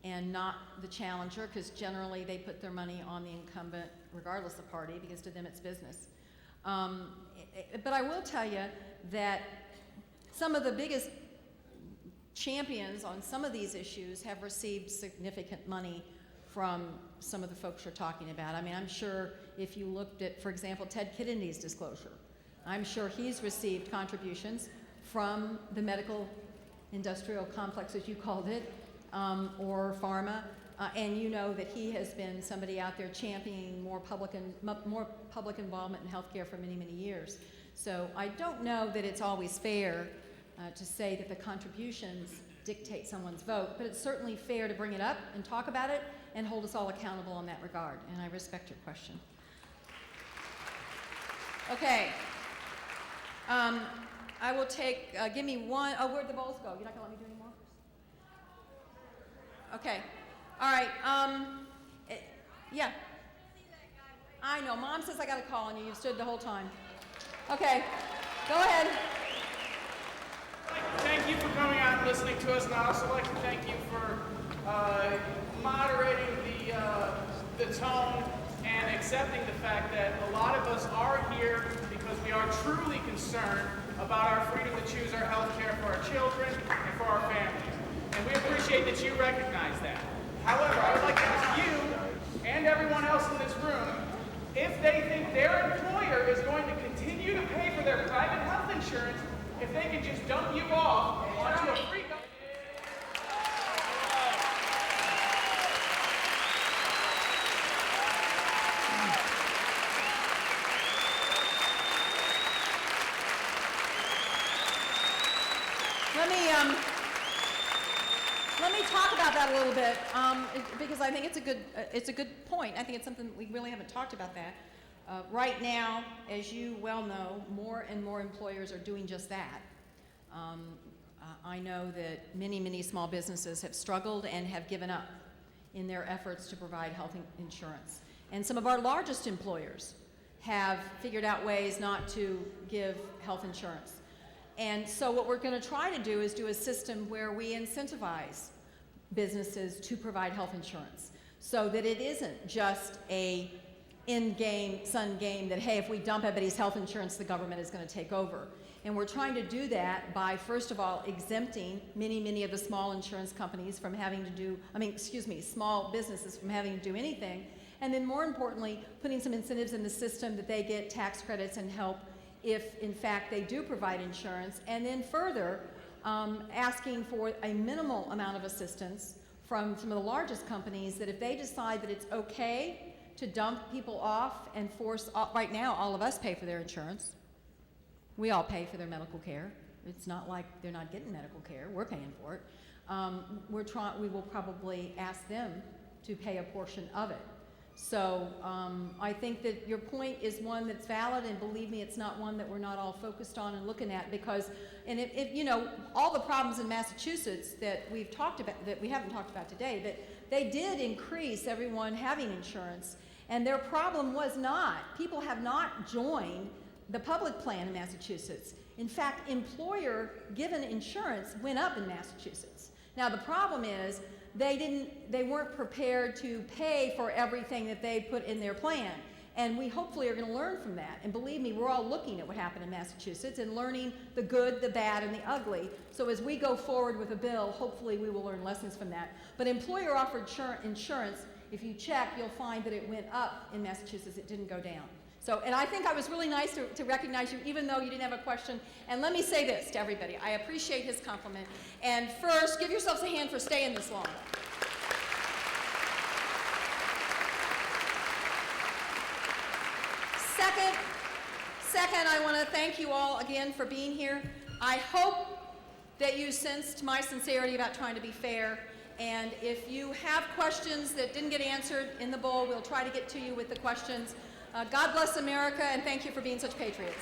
and not the challenger, because generally they put their money on the incumbent regardless of party, because to them it's business. But I will tell you that some of the biggest champions on some of these issues have received significant money from some of the folks you're talking about. I mean, I'm sure if you looked at, for example, Ted Kennedy's disclosure, I'm sure he's received contributions from the medical industrial complex, as you called it, or pharma, and you know that he has been somebody out there championing more public involvement in healthcare for many, many years. So I don't know that it's always fair to say that the contributions dictate someone's vote, but it's certainly fair to bring it up and talk about it and hold us all accountable in that regard, and I respect your question. Okay. I will take, give me one, oh, where'd the bowls go? You're not gonna let me do any more? Okay, all right, yeah. I know, Mom says I gotta call on you, you've stood the whole time. Okay, go ahead. Thank you for coming out and listening to us, and I'd also like to thank you for moderating the tone and accepting the fact that a lot of us are here because we are truly concerned about our freedom to choose our health care for our children and for our families. And we appreciate that you recognize that. However, I would like to ask you and everyone else in this room if they think their employer is going to continue to pay for their private health insurance if they can just dump you off onto a free government. Let me talk about that a little bit, because I think it's a good point. I think it's something we really haven't talked about that. Right now, as you well know, more and more employers are doing just that. I know that many, many small businesses have struggled and have given up in their efforts to provide health insurance. And some of our largest employers have figured out ways not to give health insurance. And so what we're going to try to do is do a system where we incentivize businesses to provide health insurance so that it isn't just a in-game, sun game that, hey, if we dump everybody's health insurance, the government is going to take over. And we're trying to do that by, first of all, exempting many, many of the small insurance companies from having to do, small businesses from having to do anything. And then more importantly, putting some incentives in the system that they get tax credits and help if, in fact, they do provide insurance. And then further, asking for a minimal amount of assistance from some of the largest companies that if they decide that it's okay to dump people off and force, right now, all of us pay for their insurance. We all pay for their medical care. It's not like they're not getting medical care. We're paying for it. We will probably ask them to pay a portion of it. So I think that your point is one that's valid, and believe me, it's not one that we're not all focused on and looking at, because, and you know, all the problems in Massachusetts that we've talked about, that we haven't talked about today, that they did increase everyone having insurance, and their problem was not, people have not joined the public plan in Massachusetts. In fact, employer-given insurance went up in Massachusetts. Now the problem is they weren't prepared to pay for everything that they put in their plan. And we hopefully are going to learn from that. And believe me, we're all looking at what happened in Massachusetts and learning the good, the bad, and the ugly. So as we go forward with a bill, hopefully we will learn lessons from that. But employer-offered insurance, if you check, you'll find that it went up in Massachusetts. It didn't go down. So, and I think I was really nice to recognize you, even though you didn't have a question. And let me say this to everybody. I appreciate his compliment. And first, give yourselves a hand for staying this long. Second, I want to thank you all again for being here. I hope that you sensed my sincerity about trying to be fair. And if you have questions that didn't get answered in the bowl, we'll try to get to you with the questions. God bless America, and thank you for being such patriots.